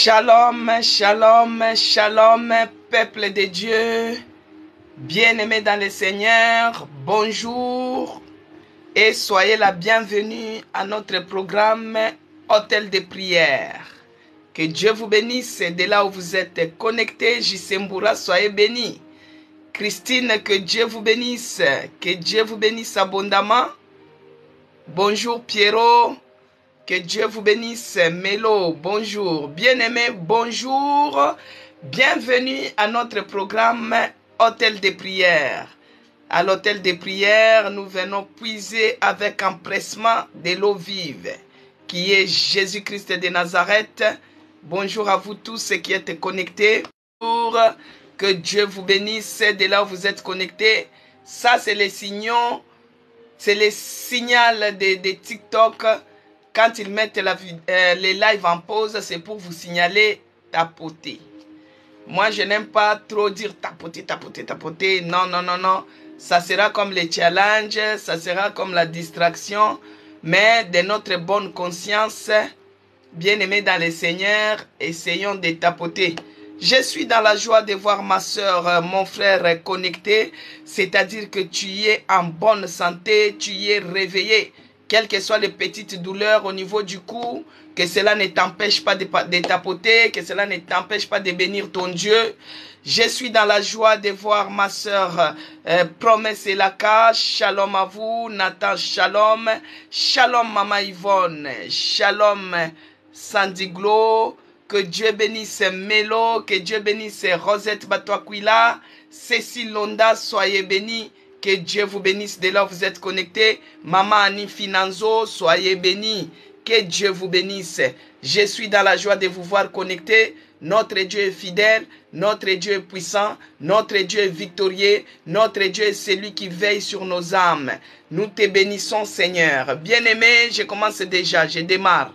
Shalom, shalom, shalom, peuple de Dieu, bien-aimés dans le Seigneur, bonjour et soyez la bienvenue à notre programme Hôtel de prière. Que Dieu vous bénisse de là où vous êtes connectés. Jisembura, soyez bénis. Christine, que Dieu vous bénisse abondamment. Bonjour Pierrot. Que Dieu vous bénisse. Mélo, bonjour. Bien-aimé, bonjour. Bienvenue à notre programme Hôtel de prière. À l'hôtel de prière, nous venons puiser avec empressement de l'eau vive, qui est Jésus-Christ de Nazareth. Bonjour à vous tous qui êtes connectés. Que Dieu vous bénisse de là où vous êtes connectés. Ça, c'est les signaux, c'est le signal de TikTok. Quand ils mettent les lives en pause, c'est pour vous signaler tapoter. Moi, je n'aime pas trop dire tapoter, tapoter, tapoter. Non, non, non, non. Ça sera comme les challenges, ça sera comme la distraction. Mais de notre bonne conscience, bien-aimés dans le Seigneur, essayons de tapoter. Je suis dans la joie de voir ma soeur, mon frère connecté. C'est-à-dire que tu es en bonne santé, tu es réveillé. Quelles que soient les petites douleurs au niveau du cou, que cela ne t'empêche pas de tapoter, que cela ne t'empêche pas de bénir ton Dieu. Je suis dans la joie de voir ma soeur Promesse Elaka. Shalom à vous, Nathan, shalom. Shalom Maman Yvonne, shalom Sandy Glo. Que Dieu bénisse Mélo, que Dieu bénisse Rosette Batoakwila. Cécile Londa, soyez bénis. Que Dieu vous bénisse de là où vous êtes connectés. Maman Annie Finanzo, soyez bénis. Que Dieu vous bénisse. Je suis dans la joie de vous voir connectés. Notre Dieu est fidèle, notre Dieu est puissant, notre Dieu est victorieux, notre Dieu est celui qui veille sur nos âmes. Nous te bénissons, Seigneur. Bien-aimé, je commence déjà, je démarre.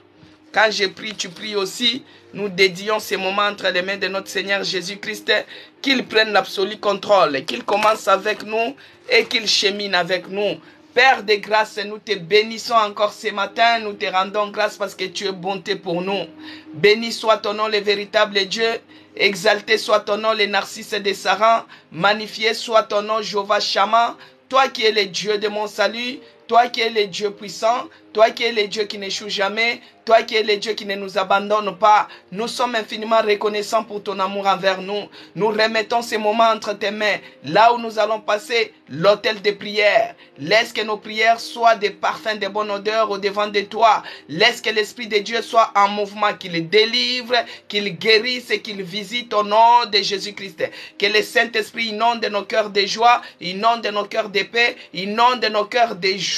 Quand je prie, tu pries aussi. Nous dédions ces moments entre les mains de notre Seigneur Jésus-Christ. Qu'il prenne l'absolu contrôle, qu'il commence avec nous et qu'il chemine avec nous. Père de grâce, nous te bénissons encore ce matin. Nous te rendons grâce parce que tu es bonté pour nous. Béni soit ton nom, le véritable Dieu. Exalté soit ton nom, le narcisse de Saran. Magnifié soit ton nom, Jéhovah Shammah. Toi qui es le Dieu de mon salut. Toi qui es le Dieu puissant, toi qui es le Dieu qui n'échoue jamais, toi qui es le Dieu qui ne nous abandonne pas, nous sommes infiniment reconnaissants pour ton amour envers nous. Nous remettons ces moments entre tes mains, là où nous allons passer l'autel de prière. Laisse que nos prières soient des parfums de bonne odeur au devant de toi. Laisse que l'Esprit de Dieu soit en mouvement, qu'il délivre, qu'il guérisse et qu'il visite au nom de Jésus-Christ. Que le Saint-Esprit inonde nos cœurs de joie, inonde nos cœurs de paix, inonde nos cœurs de joie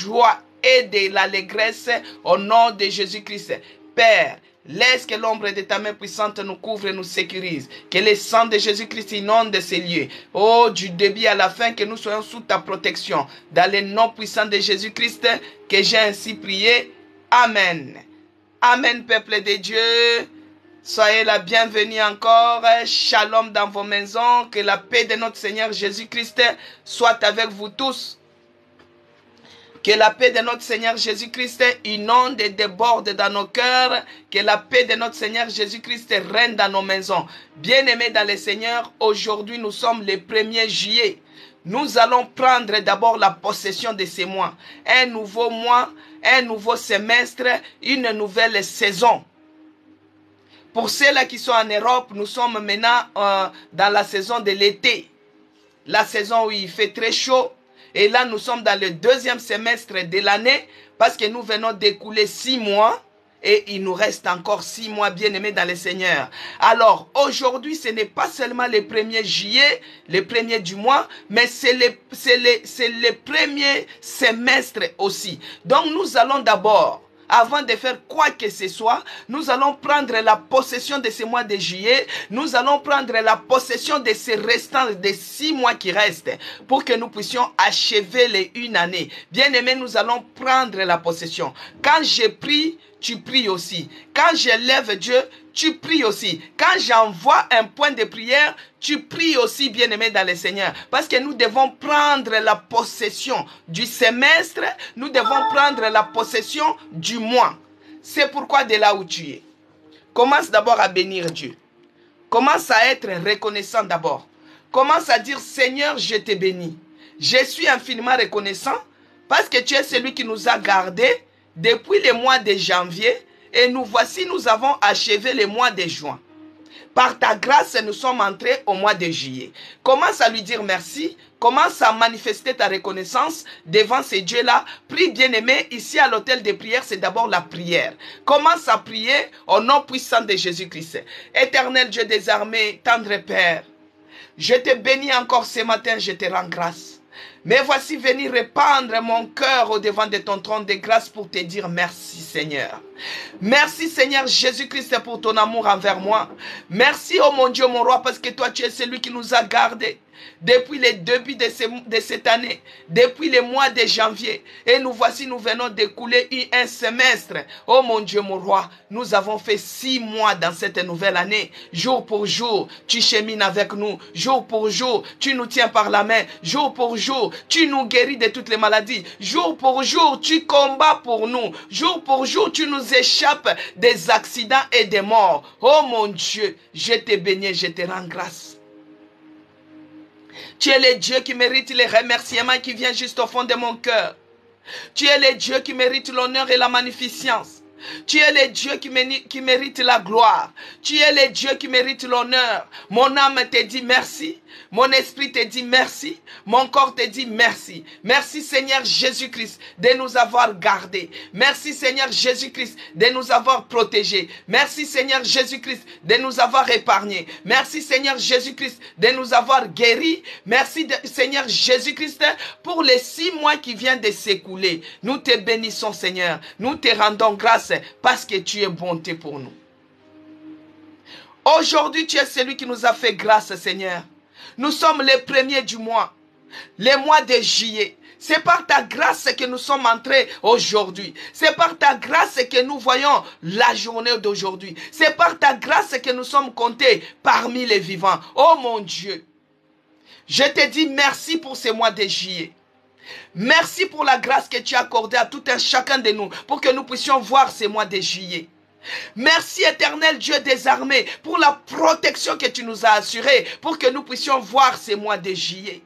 et de l'allégresse au nom de Jésus-Christ. Père, laisse que l'ombre de ta main puissante nous couvre et nous sécurise. Que le sang de Jésus-Christ inonde ces lieux. Oh, du début à la fin, que nous soyons sous ta protection. Dans le nom puissant de Jésus-Christ, que j'ai ainsi prié. Amen. Amen, peuple de Dieu. Soyez la bienvenue encore. Shalom dans vos maisons. Que la paix de notre Seigneur Jésus-Christ soit avec vous tous. Que la paix de notre Seigneur Jésus-Christ inonde et déborde dans nos cœurs. Que la paix de notre Seigneur Jésus-Christ règne dans nos maisons. Bien-aimés dans le Seigneur, aujourd'hui nous sommes le 1er juillet. Nous allons prendre d'abord la possession de ces mois. Un nouveau mois, un nouveau semestre, une nouvelle saison. Pour ceux-là qui sont en Europe, nous sommes maintenant dans la saison de l'été. La saison où il fait très chaud. Et là, nous sommes dans le 2e semestre de l'année parce que nous venons d'écouler 6 mois et il nous reste encore 6 mois, bien-aimés dans le Seigneur. Alors, aujourd'hui, ce n'est pas seulement le 1er juillet, le 1er du mois, mais c'est le 1er semestre aussi. Donc, nous allons d'abord, avant de faire quoi que ce soit, nous allons prendre la possession de ce mois de juillet. Nous allons prendre la possession de ces restants de 6 mois qui restent pour que nous puissions achever les 1 année. Bien aimé, nous allons prendre la possession. Quand je prie, tu pries aussi. Quand j'élève Dieu, tu pries aussi. Quand j'envoie un point de prière, tu pries aussi, bien-aimé dans le Seigneur. Parce que nous devons prendre la possession du semestre, nous devons prendre la possession du mois. C'est pourquoi de là où tu es, Commence d'abord à bénir Dieu. Commence à être reconnaissant d'abord. Commence à dire, Seigneur, je te bénis. Je suis infiniment reconnaissant parce que tu es celui qui nous a gardés depuis le mois de janvier et nous voici, nous avons achevé le mois de juin. Par ta grâce, nous sommes entrés au mois de juillet. Commence à lui dire merci. Commence à manifester ta reconnaissance devant ces dieux-là. Prie bien-aimé, ici à l'hôtel de prière, c'est d'abord la prière. Commence à prier au nom puissant de Jésus-Christ. Éternel Dieu des armées, tendre Père, je te bénis encore ce matin, je te rends grâce. Mais voici venir répandre mon cœur au devant de ton trône de grâce pour te dire merci Seigneur. Merci Seigneur Jésus-Christ pour ton amour envers moi. Merci oh mon Dieu mon roi parce que toi tu es celui qui nous a gardés depuis le début de cette année, depuis le mois de janvier. Et nous voici, nous venons d'écouler un semestre. Oh mon Dieu, mon roi, nous avons fait 6 mois dans cette nouvelle année. Jour pour jour, tu chemines avec nous. Jour pour jour, tu nous tiens par la main. Jour pour jour, tu nous guéris de toutes les maladies. Jour pour jour, tu combats pour nous. Jour pour jour, tu nous échappes des accidents et des morts. Oh mon Dieu, je te bénis, je te rends grâce. Tu es le Dieu qui mérite les remerciements qui viennent juste au fond de mon cœur. Tu es le Dieu qui mérite l'honneur et la magnificence. Tu es le Dieu qui mérite la gloire. Tu es le Dieu qui mérite l'honneur. Mon âme te dit merci. Mon esprit te dit merci. Mon corps te dit merci. Merci Seigneur Jésus-Christ de nous avoir gardés. Merci Seigneur Jésus-Christ de nous avoir protégés. Merci Seigneur Jésus-Christ de nous avoir épargnés. Merci Seigneur Jésus-Christ de nous avoir guéris. Merci Seigneur Jésus-Christ pour les 6 mois qui viennent de s'écouler. Nous te bénissons Seigneur. Nous te rendons grâce parce que tu es bonté pour nous. Aujourd'hui, tu es celui qui nous a fait grâce, Seigneur. Nous sommes les premiers du mois, les mois de juillet. C'est par ta grâce que nous sommes entrés aujourd'hui. C'est par ta grâce que nous voyons la journée d'aujourd'hui. C'est par ta grâce que nous sommes comptés parmi les vivants. Oh mon Dieu, je te dis merci pour ces mois de juillet. Merci pour la grâce que tu as accordée à tout un chacun de nous pour que nous puissions voir ces mois de juillet. Merci éternel Dieu des armées pour la protection que tu nous as assurée pour que nous puissions voir ces mois de juillet.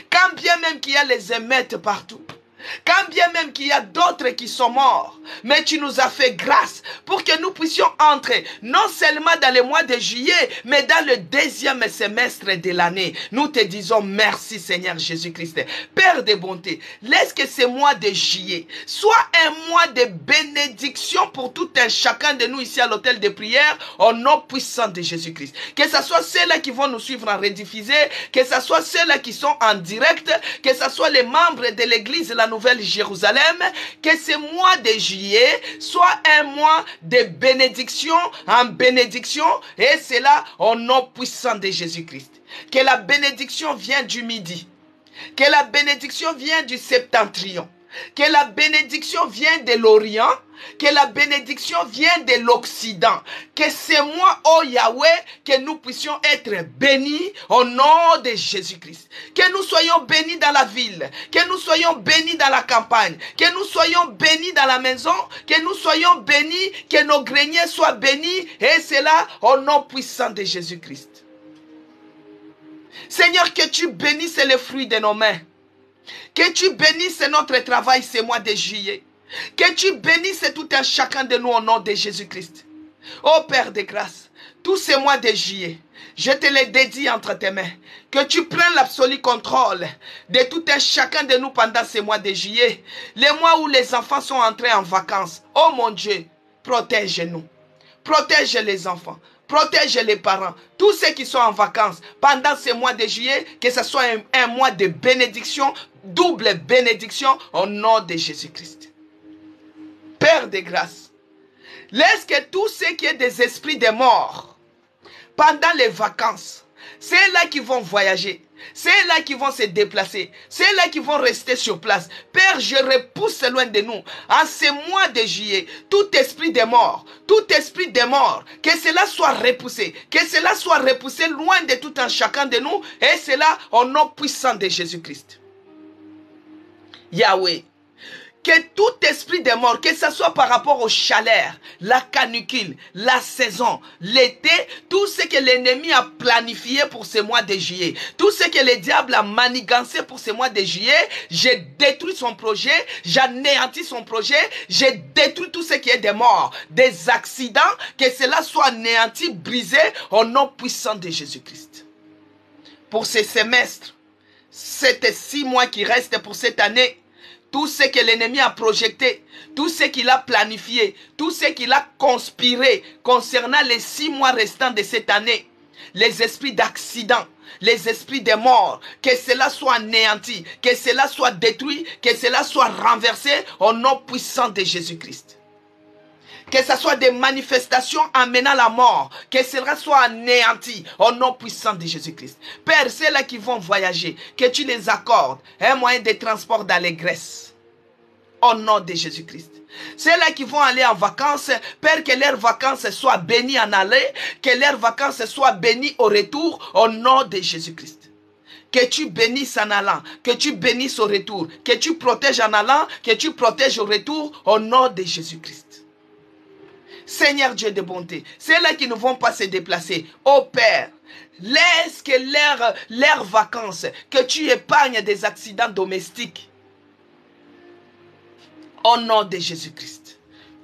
Quand bien même qu'il y a les émeutes partout, quand bien même qu'il y a d'autres qui sont morts, mais tu nous as fait grâce pour que nous puissions entrer non seulement dans le mois de juillet, mais dans le 2e semestre de l'année. Nous te disons merci Seigneur Jésus-Christ. Père de bonté, laisse que ce mois de juillet soit un mois de bénédiction pour tout un chacun de nous ici à l'hôtel de prière au nom puissant de Jésus-Christ. Que ce soit ceux-là qui vont nous suivre en rediffusé, que ce soit ceux-là qui sont en direct, que ce soit les membres de l'église La Nouvelle Jérusalem, que ce mois de juillet soit un mois de bénédiction en bénédiction, et cela au nom puissant de Jésus-Christ. Que la bénédiction vienne du midi, que la bénédiction vienne du septentrion, que la bénédiction vienne de l'Orient, que la bénédiction vienne de l'Occident. Que c'est moi, oh Yahweh, que nous puissions être bénis au nom de Jésus-Christ. Que nous soyons bénis dans la ville, que nous soyons bénis dans la campagne, que nous soyons bénis dans la maison, que nous soyons bénis, que nos greniers soient bénis, et cela au nom puissant de Jésus-Christ. Seigneur, que tu bénisses les fruits de nos mains. Que tu bénisses notre travail ce mois de juillet. Que tu bénisses tout un chacun de nous au nom de Jésus-Christ. Ô Père de grâce, tous ces mois de juillet, je te les dédie entre tes mains. Que tu prennes l'absolu contrôle de tout un chacun de nous pendant ces mois de juillet. Les mois où les enfants sont entrés en vacances. Oh mon Dieu, protège-nous. Protège les enfants. Protège les parents, tous ceux qui sont en vacances pendant ces mois de juillet, que ce soit un mois de bénédiction, double bénédiction au nom de Jésus-Christ. Père de grâce, laisse que tous ceux qui ont des esprits de mort pendant les vacances, c'est là qui vont voyager, c'est là qui vont se déplacer, c'est là qui vont rester sur place. Père, je repousse loin de nous, en ces mois de juillet, tout esprit de mort, que cela soit repoussé, loin de tout un chacun de nous, et cela au nom puissant de Jésus-Christ. Yahweh, Que tout esprit de mort, que ce soit par rapport au chaleur, la canicule, la saison, l'été, tout ce que l'ennemi a planifié pour ce mois de juillet, tout ce que le diable a manigancé pour ce mois de juillet, j'ai détruit son projet, j'anéantis son projet, j'ai détruit tout ce qui est des morts, des accidents, que cela soit anéanti, brisé au nom puissant de Jésus-Christ. Pour ce semestre, ces 6 mois qui restent pour cette année, tout ce que l'ennemi a projeté, tout ce qu'il a planifié, tout ce qu'il a conspiré concernant les 6 mois restants de cette année, les esprits d'accident, les esprits de mort, que cela soit anéanti, que cela soit détruit, que cela soit renversé au nom puissant de Jésus-Christ. Que ce soit des manifestations amenant la mort, que cela soit anéanti au nom puissant de Jésus-Christ. Père, ceux-là qui vont voyager, que tu les accordes un moyen de transport d'allégresse au nom de Jésus-Christ. Ceux-là qui vont aller en vacances, Père, que leurs vacances soient bénies en aller, que leurs vacances soient bénies au retour au nom de Jésus-Christ. Que tu bénisses en allant, que tu bénisses au retour, que tu protèges en allant, que tu protèges au retour au nom de Jésus-Christ. Seigneur Dieu de bonté, ceux-là qui ne vont pas se déplacer, ô Père, laisse que leurs vacances, que tu épargnes des accidents domestiques. Au nom de Jésus-Christ.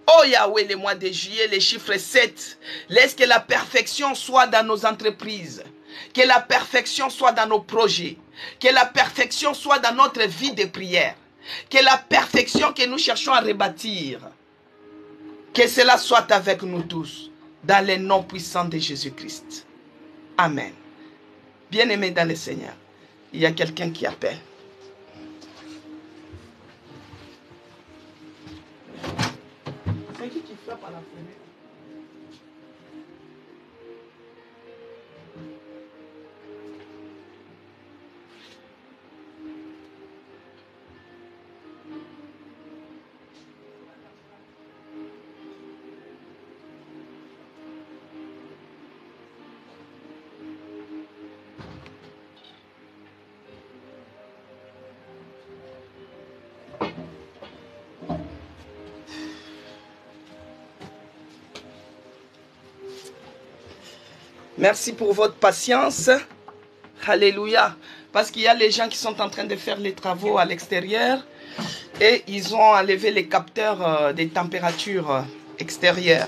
Oh Yahweh, le mois de juillet, les chiffres 7, laisse que la perfection soit dans nos entreprises, que la perfection soit dans nos projets, que la perfection soit dans notre vie de prière, que la perfection que nous cherchons à rebâtir, que cela soit avec nous tous, dans le nom puissant de Jésus-Christ. Amen. Bien-aimés dans le Seigneur, il y a quelqu'un qui appelle. C'est qui frappe à la fenêtre? Merci pour votre patience. Alléluia. Parce qu'il y a les gens qui sont en train de faire les travaux à l'extérieur et ils ont enlevé les capteurs des températures extérieures.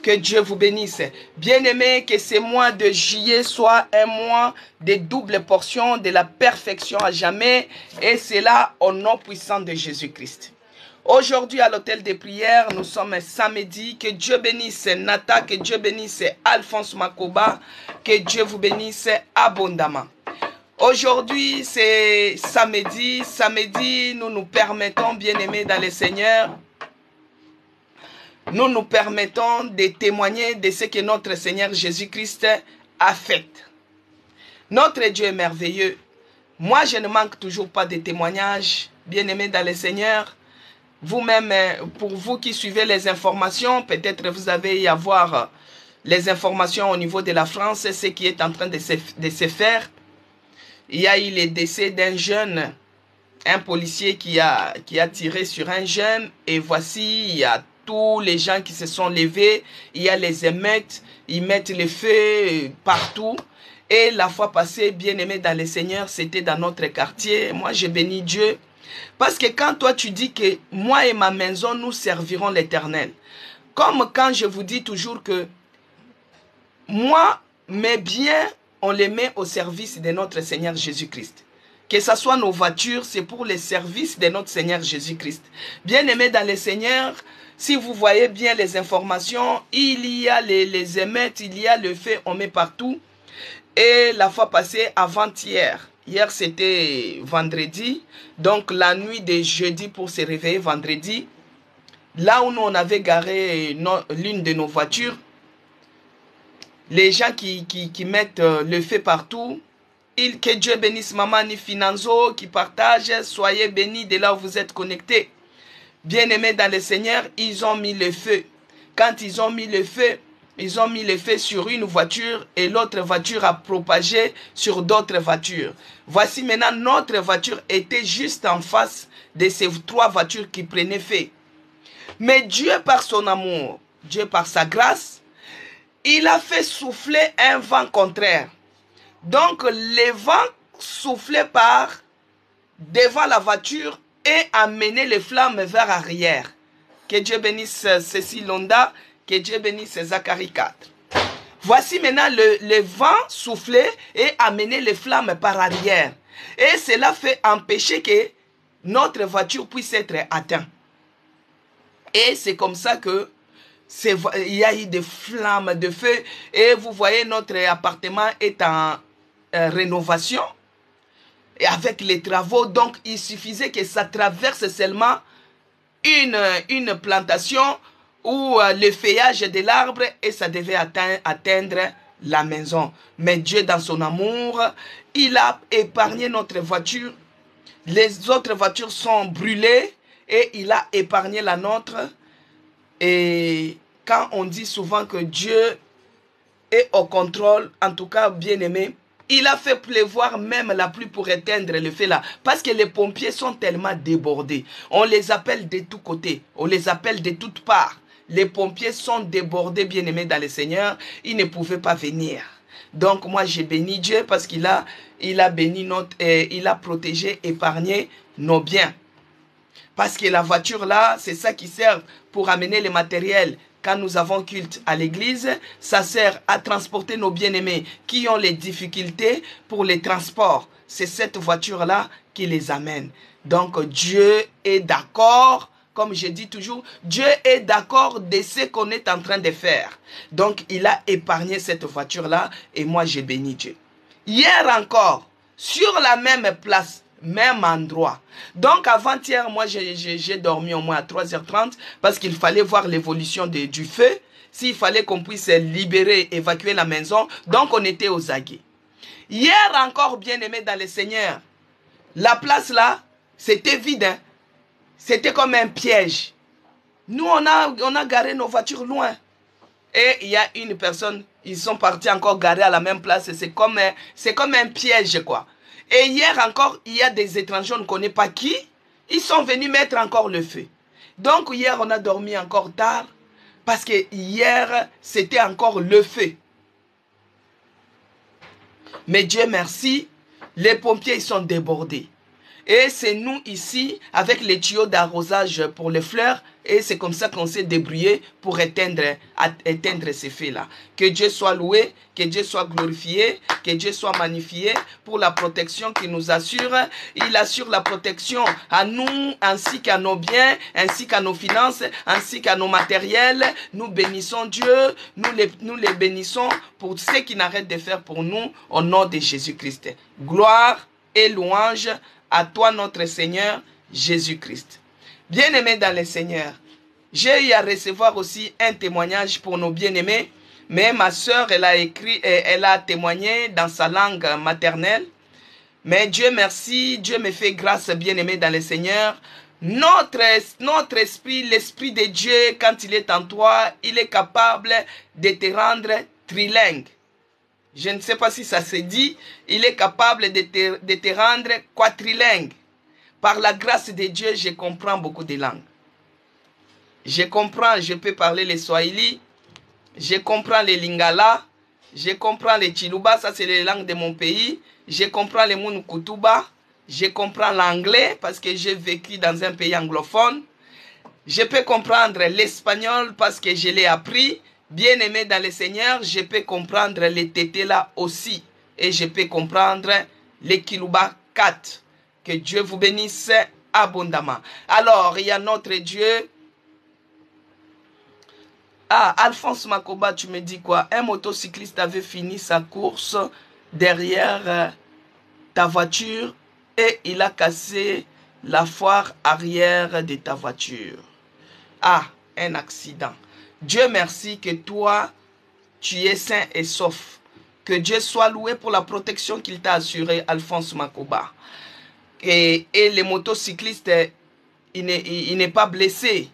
Que Dieu vous bénisse. Bien-aimés, que ce mois de juillet soit un mois de double portion, de la perfection à jamais. Et c'est là au nom puissant de Jésus-Christ. Aujourd'hui, à l'hôtel des prières, nous sommes samedi. Que Dieu bénisse Nata, que Dieu bénisse Alphonse Makoba, que Dieu vous bénisse abondamment. Aujourd'hui, c'est samedi. Samedi, nous nous permettons, bien-aimés dans le Seigneur, nous nous permettons de témoigner de ce que notre Seigneur Jésus-Christ a fait. Notre Dieu est merveilleux. Moi, je ne manque toujours pas de témoignages, bien-aimés dans le Seigneur. Vous-même, pour vous qui suivez les informations, peut-être vous avez y avoir les informations au niveau de la France, ce qui est en train de se faire. Il y a eu le décès d'un jeune, un policier qui a tiré sur un jeune. Et voici, il y a tous les gens qui se sont levés. Il y a les émeutes, ils mettent le feu partout. Et la fois passée, bien-aimé dans le Seigneur, c'était dans notre quartier. Moi, je bénis Dieu. Parce que quand toi tu dis que moi et ma maison nous servirons l'Éternel, comme quand je vous dis toujours que moi, mes biens, on les met au service de notre Seigneur Jésus-Christ. Que ce soit nos voitures, c'est pour le service de notre Seigneur Jésus-Christ. Bien-aimés dans le Seigneur, si vous voyez bien les informations, il y a les émeutes, il y a le feu, on met partout. Et la fois passée, avant-hier, hier c'était vendredi, donc la nuit de jeudi pour se réveiller vendredi, là où nous on avait garé l'une de nos voitures, les gens qui mettent le feu partout, que Dieu bénisse Maman Finanzo qui partage, soyez bénis de là où vous êtes connectés. Bien-aimés dans le Seigneur, ils ont mis le feu. Quand ils ont mis le feu, Ils ont mis l'effet sur une voiture et l'autre voiture a propagé sur d'autres voitures. Voici maintenant notre voiture était juste en face de ces 3 voitures qui prenaient feu. Mais Dieu par son amour, Dieu par sa grâce, il a fait souffler un vent contraire. Donc le vent soufflait par devant la voiture et amenait les flammes vers arrière. Que Dieu bénisse Cécile Londa, que Dieu bénisse Zacharie 4. Voici maintenant le vent soufflait et amenait les flammes par arrière. Et cela fait empêcher que notre voiture puisse être atteinte. Et c'est comme ça que il y a eu des flammes de feu. Et vous voyez, notre appartement est en rénovation. Et avec les travaux, donc il suffisait que ça traverse seulement une plantation ou le feuillage de l'arbre et ça devait atteindre la maison. Mais Dieu, dans son amour, il a épargné notre voiture. Les autres voitures sont brûlées et il a épargné la nôtre. Et quand on dit souvent que Dieu est au contrôle, en tout cas bien aimé, il a fait pleuvoir même la pluie pour éteindre le feu là. Parce que les pompiers sont tellement débordés. On les appelle de tous côtés. On les appelle de toutes parts. Les pompiers sont débordés, bien aimés dans le Seigneur. Ils ne pouvaient pas venir. Donc moi j'ai béni Dieu parce qu'il a béni il a protégé, épargné nos biens. Parce que la voiture là, c'est ça qui sert pour amener le matériel. Quand nous avons culte à l'église, ça sert à transporter nos bien-aimés qui ont les difficultés pour les transports. C'est cette voiture-là qui les amène. Donc Dieu est d'accord, comme je dis toujours, Dieu est d'accord de ce qu'on est en train de faire. Donc il a épargné cette voiture-là et moi j'ai béni Dieu. Hier encore, sur la même place, même endroit. Donc avant-hier, moi j'ai dormi au moins à 3h30 parce qu'il fallait voir l'évolution du feu. S'il fallait qu'on puisse libérer, évacuer la maison. Donc on était aux aguets. Hier encore, bien aimé dans le Seigneur, la place là, c'était vide. Hein? C'était comme un piège. Nous, on a garé nos voitures loin. Et il y a une personne, ils sont partis encore garer à la même place. C'est comme un piège, quoi. Et hier encore, il y a des étrangers, on ne connaît pas qui. Ils sont venus mettre encore le feu. Donc hier, on a dormi encore tard. Parce que hier, c'était encore le feu. Mais Dieu merci, les pompiers ils sont débordés. Et c'est nous ici, avec les tuyaux d'arrosage pour les fleurs, et c'est comme ça qu'on s'est débrouillé pour éteindre ces feux-là. Que Dieu soit loué, que Dieu soit glorifié, que Dieu soit magnifié pour la protection qu'il nous assure. Il assure la protection à nous, ainsi qu'à nos biens, ainsi qu'à nos finances, ainsi qu'à nos matériels. Nous bénissons Dieu, nous les bénissons pour ce qu'il n'arrête de faire pour nous, au nom de Jésus-Christ. Gloire et louange à toi notre Seigneur Jésus-Christ. Bien-aimés dans le Seigneur, j'ai eu à recevoir aussi un témoignage pour nos bien-aimés, mais ma soeur, elle a témoigné dans sa langue maternelle. Mais Dieu merci, Dieu me fait grâce, bien-aimés dans le Seigneur. Notre esprit, l'esprit de Dieu, quand il est en toi, il est capable de te rendre trilingue. Je ne sais pas si ça se dit, il est capable de te rendre quadrilingue. Par la grâce de Dieu, je comprends beaucoup de langues. Je comprends, je peux parler le Swahili, je comprends les Lingala, je comprends les Chiluba, ça c'est les langues de mon pays, je comprends les Munukutuba, je comprends l'anglais parce que j'ai vécu dans un pays anglophone, je peux comprendre l'espagnol parce que je l'ai appris. Bien-aimé dans le Seigneur, je peux comprendre les tétés-là aussi. Et je peux comprendre les Kiluba 4. Que Dieu vous bénisse abondamment. Alors, il y a notre Dieu. Ah, Alphonse Makoba, tu me dis quoi? Un motocycliste avait fini sa course derrière ta voiture et il a cassé la foire arrière de ta voiture. Ah, un accident. Dieu merci que toi, tu es sain et sauf. Que Dieu soit loué pour la protection qu'il t'a assurée, Alphonse Makoba. Et les motocyclistes, il n'est pas blessé.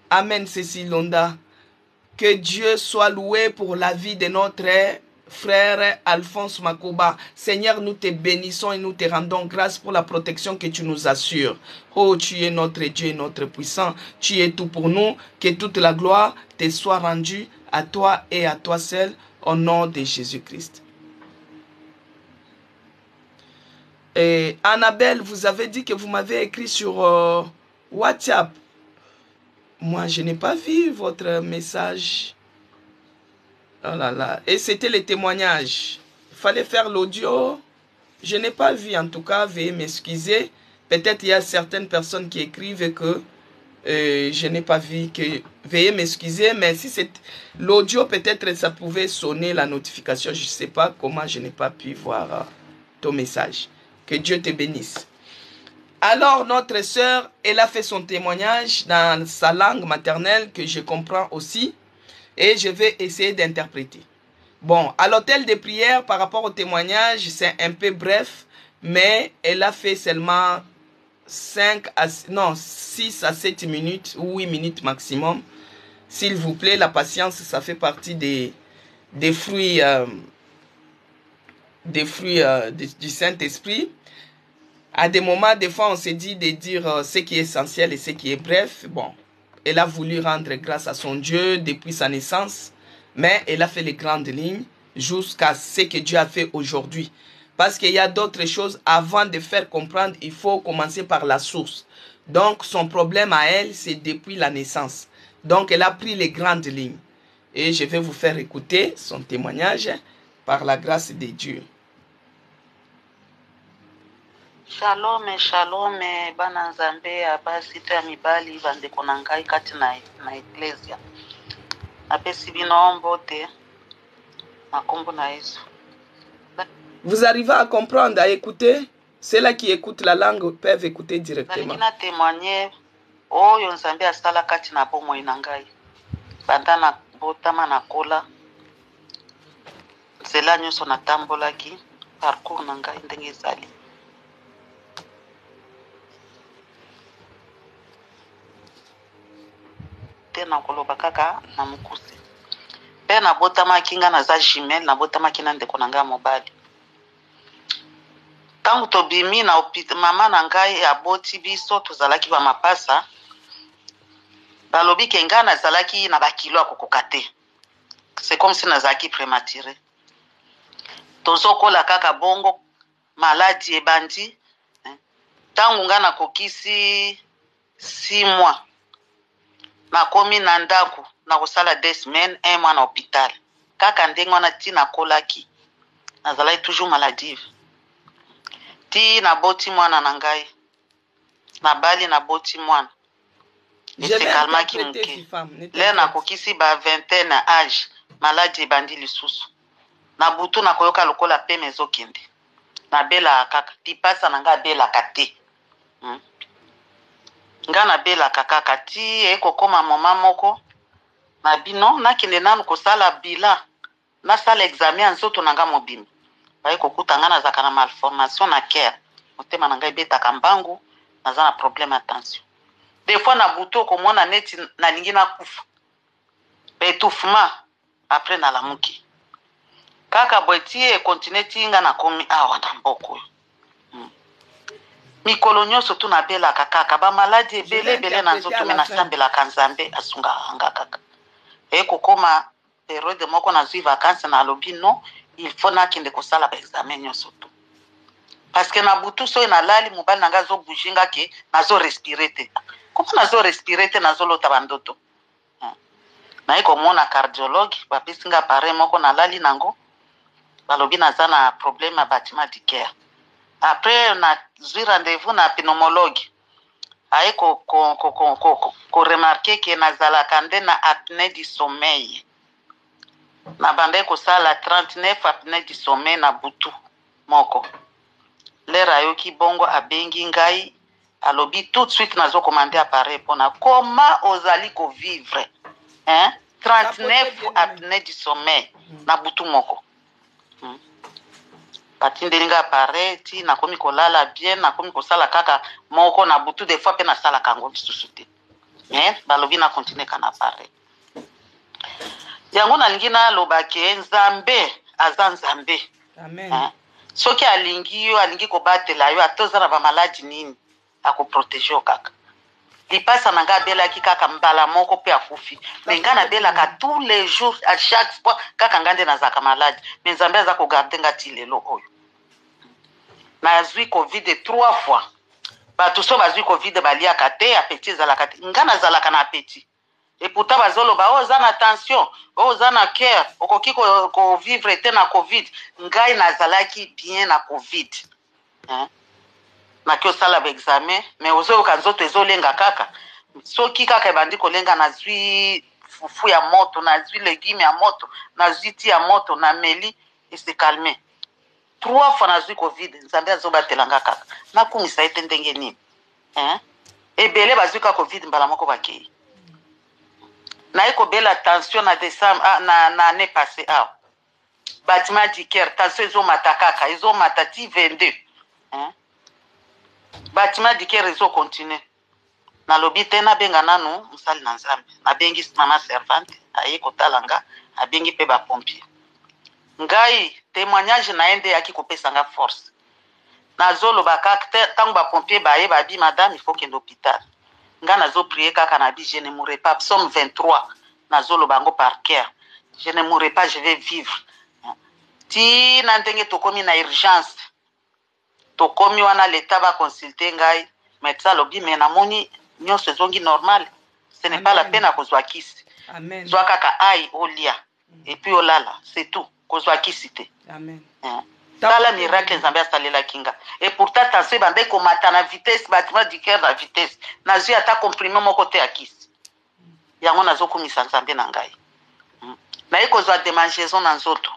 Amen, Cécile Londa. Que Dieu soit loué pour la vie de notre frère Alphonse Makoba. Seigneur, nous te bénissons et nous te rendons grâce pour la protection que tu nous assures. Oh, tu es notre Dieu et notre puissant. Tu es tout pour nous. Que toute la gloire te soit rendue à toi et à toi seul au nom de Jésus-Christ. Et Annabelle, vous avez dit que vous m'avez écrit sur WhatsApp. Moi, je n'ai pas vu votre message. Oh là là. Et c'était les témoignages. Il fallait faire l'audio. Je n'ai pas vu, en tout cas, veuillez m'excuser. Peut-être il y a certaines personnes qui écrivent que je n'ai pas vu. Veuillez m'excuser, mais si c'est l'audio, peut-être ça pouvait sonner la notification. Je ne sais pas comment je n'ai pas pu voir ton message. Que Dieu te bénisse. Alors, notre sœur, elle a fait son témoignage dans sa langue maternelle que je comprends aussi. Et je vais essayer d'interpréter. Bon, à l'hôtel de prière, par rapport au témoignage, c'est un peu bref, mais elle a fait seulement 6 à 7 minutes, ou 8 minutes maximum. S'il vous plaît, la patience, ça fait partie des fruits, du Saint-Esprit. À des moments, des fois, on se dit de dire ce qui est essentiel et ce qui est bref. Bon, elle a voulu rendre grâce à son Dieu depuis sa naissance, mais elle a fait les grandes lignes jusqu'à ce que Dieu a fait aujourd'hui. Parce qu'il y a d'autres choses, avant de faire comprendre, il faut commencer par la source. Donc, son problème à elle, c'est depuis la naissance. Donc, elle a pris les grandes lignes. Et je vais vous faire écouter son témoignage par la grâce de Dieu. Shalom, shalom, bana nzambe abasi te mibali bandeko na ngai kati na eklesia. Napesi bino mbote makombo na Yesu. Vous arrivez à comprendre, à écouter? Ceux-là qui écoutent la langue peuvent écouter directement. Nalingi na témoigner oyo nzambe asala kati na bomoi na ngai. Banda na botama na kola. Nzela nyonso natambolaki parcours na ngai ndenge ezali. Na koloba kaka na mukuse pe na botamaki nga naza jumel na botamaki na ndeko na ngai mobali tangu tobimi na mama na ngai aboti biso tozalaki ba mapasa balobi ke nga nazalaki na bakilo akokoka te c'est comme si nazalaki prématuré tozokola kaka bongo maladi ebandi tangu nga nakokisi 6 mois nakomi na ndako na kosala 2 semaines 1 mois na hôpital kaka ndenge wana ti nakolaki nazalaki toujours maladive ti naboti mwana na ngai nabali naboti mwana esekalmaki moke le nakokisi ba 20 na age maladi ebandi lisusu na butu nakoyoka lokola peme ezokende nabelaka kaka lipasa na ngai abelaka te nga nabelaka kaka ti ekokoma moma moko na bino nakende nanu kosala bila nasala examen ya nzoto na nga mobimba baye kokuta nga nazaka na malformation na cœur motema na ngai ebetaka mbangu naza na problème ya tension des fois na butu okomona neti nalingi nakufa étouffement après nalamuki kaka boye ti ekontinue ti nga nakomi awa na mboka oyo mikolo nyonso tu nabelaka kaka bamaladi ebele na nzoto me nasambelaka nzambe asungaka nga kaka ekokoma periode moko nazwi vacances na alobi non il faut nakende kosala baexamen nyonso tu parce que na butu soki nalali mobali na ngai azobouge nga ke nazorespire te koma nazorespire te nazolota bandoto naye komona cardiologue bapesi nga appareil moko nalali nango balobi naza na problème ya batiment du cœur. Après nazwi rendez-vous na pneumologue aye ko remarquer que nazalaka nde na apnée du sommeil na bande kosala 39 apnée du sommeil na butu moko lere ayoki bongo abengi ngai alobi tout de suite nazokomande appareil mpona comment ozali kovivre 39 apnée du sommeil na butu moko batindeli nga appareil ti nakomi kolala bien nakomi kosala kaka moko na butu des fois mpe nasalaka yango lisusu te mais balobi na continue ka na appareil yango nalingi naloba ke nzambe aza nzambe. Amen. Soki alingi yo alingi kobatela yo atoza na bamaladi nini akoprotege yo kaka. Lipasa na nga abelaki kaka mbala moko pe akufi. Me nga nabelaka tous les jours à chaque fois kaka nga nde nazalaka maladi. Me nzambe aza kogarde nga ti lelo oyo. Nazwi covid 3 fois. Bato so bazwi covid baliaka te apeti ezalaka te. Nga nazalaka na apeti. Et pourtant bazoloba oza na tension, oza na cœur, okoki ko vivre te na covid. Ngai nazalaki bien na covid. Na kyo sala ba examen, mais ozo kanzoto ezolenga kaka. Soki kaka ebandi kolenga nazwi fufu ya moto, nazwi légumes ya moto, nazwi ti ya moto na meli et se calmer. 3 fois nazwi covid, nzambe azobatelanga kaka. Nakumisa ete ndenge nini. Ebele bazwi ka covid mbala moko bakei. Na eko bela tension na décembre na année passée bâtiment du cœur tension ezo matakaka ezo matati 22 bâtiment du cœur ezo continuer na lobi te na benga nanu musali na nzambe na bengi mama servante aye kotalanga abengi pe ba pompier ngai témoignage na ende yaki kopesa nga force na zolo bakaka tango ba pompier baye babi madame il faut que l'hôpital nga nazo prier kaka na bi je ne mourrai pas psaume 23 nazo lo bango par cœur je ne mourrai pas je vais vivre ti na ndenge tokomi na urgence tokomi wana l'état va consulter ngai médecin lobi mais na moni nyonso ezongi normal ce n'est pas la peine à kozwa kisi Amen. zwa kaka ai olia et puis olala c'est tout kozwa kisi te. Amen. Tala miracle nzambe asalela kinga. Et pourtant tension bande komata na vitesse bâtiment du cœur na vitesse. Nazwi ata comprimé moko te akisi. Yango nazokumisa nzambe na ngai. Na ekozwa démangeaison na nzoto.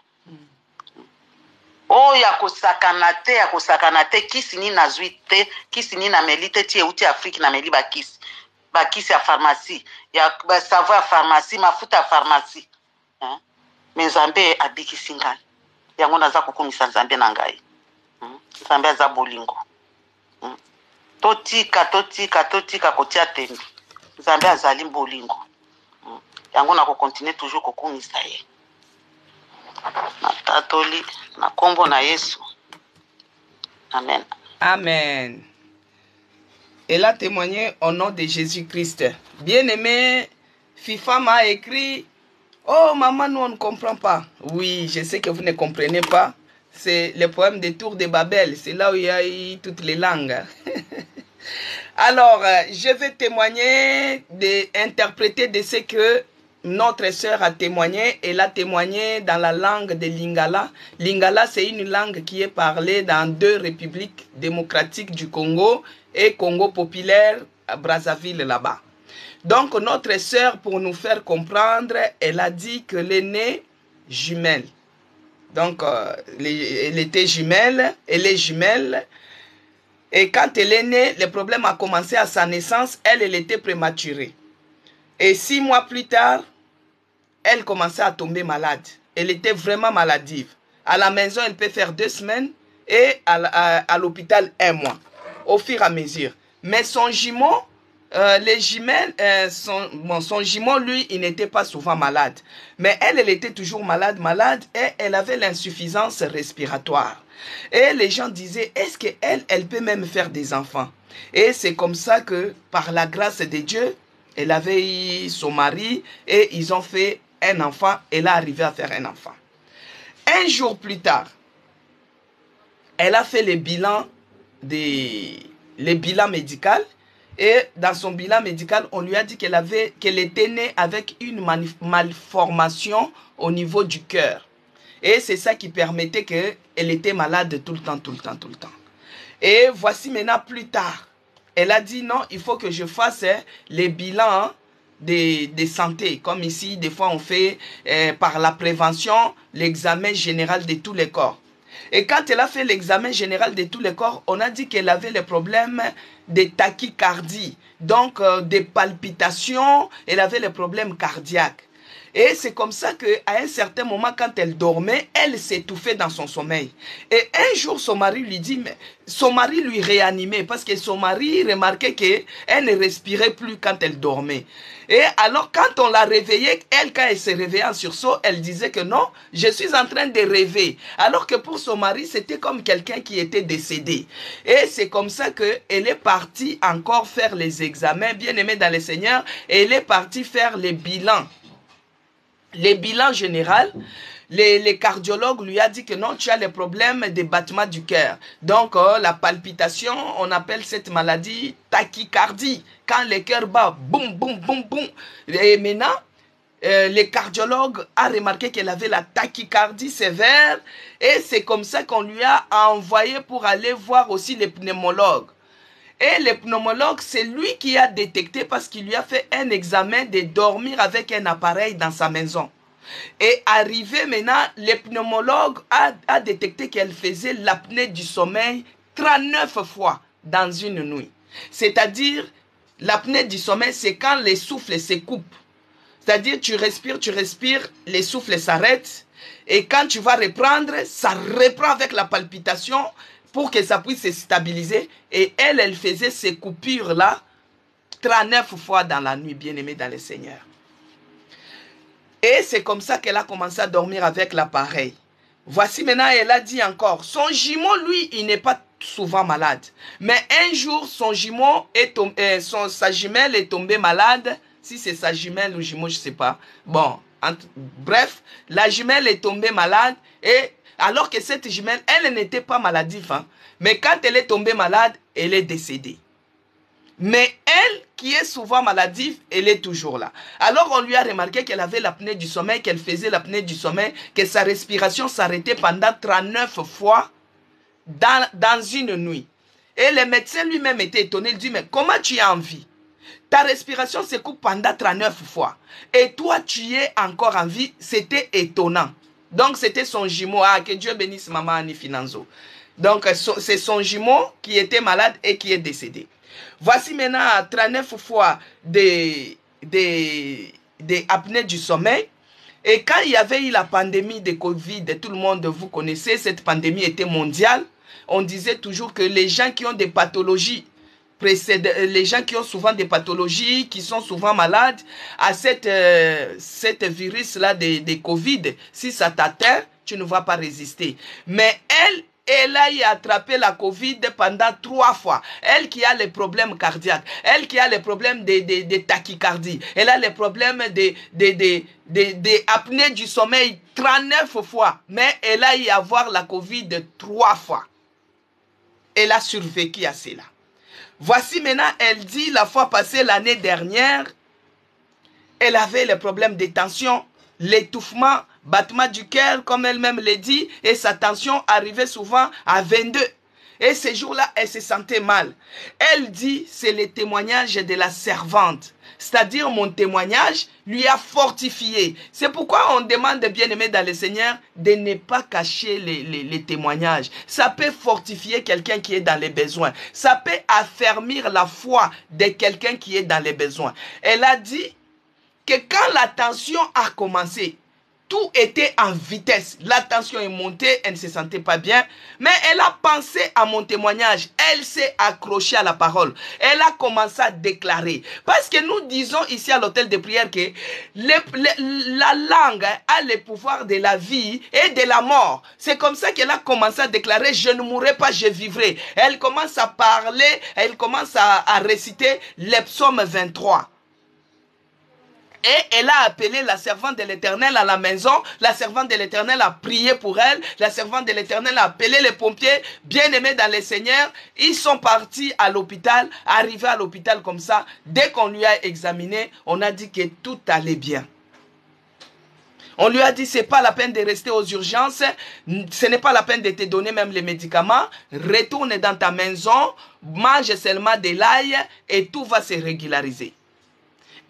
Ya kosakana te kisi ni nazwi te, kisi ni na meli te ti euti Afrique na meli bakisi. Bakisi ya pharmacie, ya savon ya pharmacie, mafuta ya pharmacie. Mais nzambe abikisi ngai. Yango naza kokumisa nzambe na ngai. Nzambe aza bolingo. Totika kotia tembi. Nzambe azali bolingo. Yango na continue toujours kokumisa ye. Na tatoli na kombo na Yesu. Amen. Amen. Elle a témoigné au nom de Jésus-Christ. Bien-aimé, FIFA m'a écrit: oh maman, nous on ne comprend pas. Oui, je sais que vous ne comprenez pas. C'est le poème des Tours de Babel. C'est là où il y a eu toutes les langues. Alors, je vais témoigner, interpréter de ce que notre sœur a témoigné. Elle a témoigné dans la langue de Lingala. Lingala, c'est une langue qui est parlée dans 2 républiques démocratiques du Congo et Congo populaire à Brazzaville là-bas. Donc, notre sœur, pour nous faire comprendre, elle a dit que l'aînée jumelle. Donc, elle était jumelle, elle est jumelle. Et quand elle est née, le problème a commencé à sa naissance. Elle était prématurée. Et 6 mois plus tard, elle commençait à tomber malade. Elle était vraiment maladive. À la maison, elle peut faire 2 semaines et à l'hôpital 1 mois, au fur et à mesure. Mais son jumeau, son jumeau, lui, il n'était pas souvent malade. Mais elle était toujours malade et elle avait l'insuffisance respiratoire. Et les gens disaient, est-ce qu'elle peut même faire des enfants? Et c'est comme ça que, par la grâce de Dieu, elle avait eu son mari et ils ont fait un enfant. Elle a arrivé à faire un enfant. Un jour plus tard, elle a fait le bilan médical. Et dans son bilan médical, on lui a dit qu'elle était née avec une malformation au niveau du cœur. Et c'est ça qui permettait qu'elle était malade tout le temps. Et voici maintenant plus tard. Elle a dit non, il faut que je fasse les bilans de santé. Comme ici, des fois on fait par la prévention l'examen général de tous les corps. Et quand elle a fait l'examen général de tous les corps, on a dit qu'elle avait le problème de tachycardie. Donc des palpitations, elle avait le problème cardiaque. Et c'est comme ça qu'à un certain moment, quand elle dormait, elle s'étouffait dans son sommeil. Et un jour, son mari lui dit, mais son mari lui réanimait parce que son mari remarquait qu'elle ne respirait plus quand elle dormait. Et alors, quand on l'a réveillée, elle, quand elle se réveillait en sursaut, elle disait que non, je suis en train de rêver. Alors que pour son mari, c'était comme quelqu'un qui était décédé. Et c'est comme ça qu'elle est partie encore faire les examens, bien aimée dans le Seigneur, et elle est partie faire les bilans. Les bilans généraux, les cardiologues lui a dit que non, tu as les problèmes des battements du cœur. Donc, la palpitation, on appelle cette maladie tachycardie. Quand le cœur bat, boum, boum, boum, boum. Et maintenant, les cardiologues ont remarqué qu'elle avait la tachycardie sévère. Et c'est comme ça qu'on lui a envoyé pour aller voir aussi les pneumologues. Et le pneumologue, c'est lui qui a détecté parce qu'il lui a fait un examen de dormir avec un appareil dans sa maison. Et arrivé maintenant, le pneumologue a détecté qu'elle faisait l'apnée du sommeil 39 fois dans une nuit. C'est-à-dire, l'apnée du sommeil, c'est quand les souffles se coupent. C'est-à-dire, tu respires, les souffles s'arrêtent. Et quand tu vas reprendre, ça reprend avec la palpitation pour que ça puisse se stabiliser. Et elle faisait ces coupures-là 39 fois dans la nuit, bien-aimée dans le Seigneur. Et c'est comme ça qu'elle a commencé à dormir avec l'appareil. Voici maintenant, elle a dit encore, son jumeau, lui, il n'est pas souvent malade. Mais un jour, son jumeau est tombé, sa jumelle est tombée malade. Si c'est sa jumelle ou jumeau, je ne sais pas. Bon, bref, la jumelle est tombée malade. Et alors que cette jumelle, elle n'était pas maladive. Hein, mais quand elle est tombée malade, elle est décédée. Mais elle, qui est souvent maladive, elle est toujours là. Alors on lui a remarqué qu'elle avait l'apnée du sommeil, qu'elle faisait l'apnée du sommeil, que sa respiration s'arrêtait pendant 39 fois dans une nuit. Et le médecin lui-même était étonné. Il dit, mais comment tu as envie? Ta respiration se coupe pendant 39 fois. Et toi, tu es encore en vie. C'était étonnant. Donc c'était son jumeau. Ah, que Dieu bénisse maman Annie Finanzo. Donc c'est son jumeau qui était malade et qui est décédé. Voici maintenant 39 fois des apnées du sommeil. Et quand il y avait eu la pandémie de Covid, tout le monde, vous connaissez, cette pandémie était mondiale. On disait toujours que les gens qui ont des pathologies, les gens qui ont souvent des pathologies, qui sont souvent malades, à cette virus-là de Covid, si ça t'atteint, tu ne vas pas résister. Mais elle a attrapé la Covid pendant 3 fois. Elle qui a les problèmes cardiaques, elle qui a les problèmes de tachycardie, elle a les problèmes de apnée du sommeil 39 fois. Mais elle a eu à avoir la Covid 3 fois. Elle a survécu à cela. Voici maintenant, elle dit, la fois passée, l'année dernière, elle avait les problèmes de tension, l'étouffement, battement du cœur, comme elle-même l'a dit, et sa tension arrivait souvent à 22. Et ces jours-là, elle se sentait mal. Elle dit, c'est le témoignage de la servante. C'est-à-dire, mon témoignage lui a fortifié. C'est pourquoi on demande, bien-aimé dans le Seigneur, de ne pas cacher les témoignages. Ça peut fortifier quelqu'un qui est dans les besoins. Ça peut affermir la foi de quelqu'un qui est dans les besoins. Elle a dit que quand la tension a commencé, tout était en vitesse. La tension est montée, elle ne se sentait pas bien. Mais elle a pensé à mon témoignage. Elle s'est accrochée à la parole. Elle a commencé à déclarer. Parce que nous disons ici à l'hôtel de prière que la langue a le pouvoir de la vie et de la mort. C'est comme ça qu'elle a commencé à déclarer, je ne mourrai pas, je vivrai. Elle commence à parler, elle commence à réciter le psaume 23. Et elle a appelé la servante de l'Éternel à la maison. La servante de l'Éternel a prié pour elle. La servante de l'Éternel a appelé les pompiers. Bien-aimés dans le Seigneur, ils sont partis à l'hôpital. Arrivés à l'hôpital comme ça, dès qu'on lui a examiné, on a dit que tout allait bien. On lui a dit, c'est pas la peine de rester aux urgences. Ce n'est pas la peine de te donner même les médicaments. Retourne dans ta maison, mange seulement de l'ail et tout va se régulariser.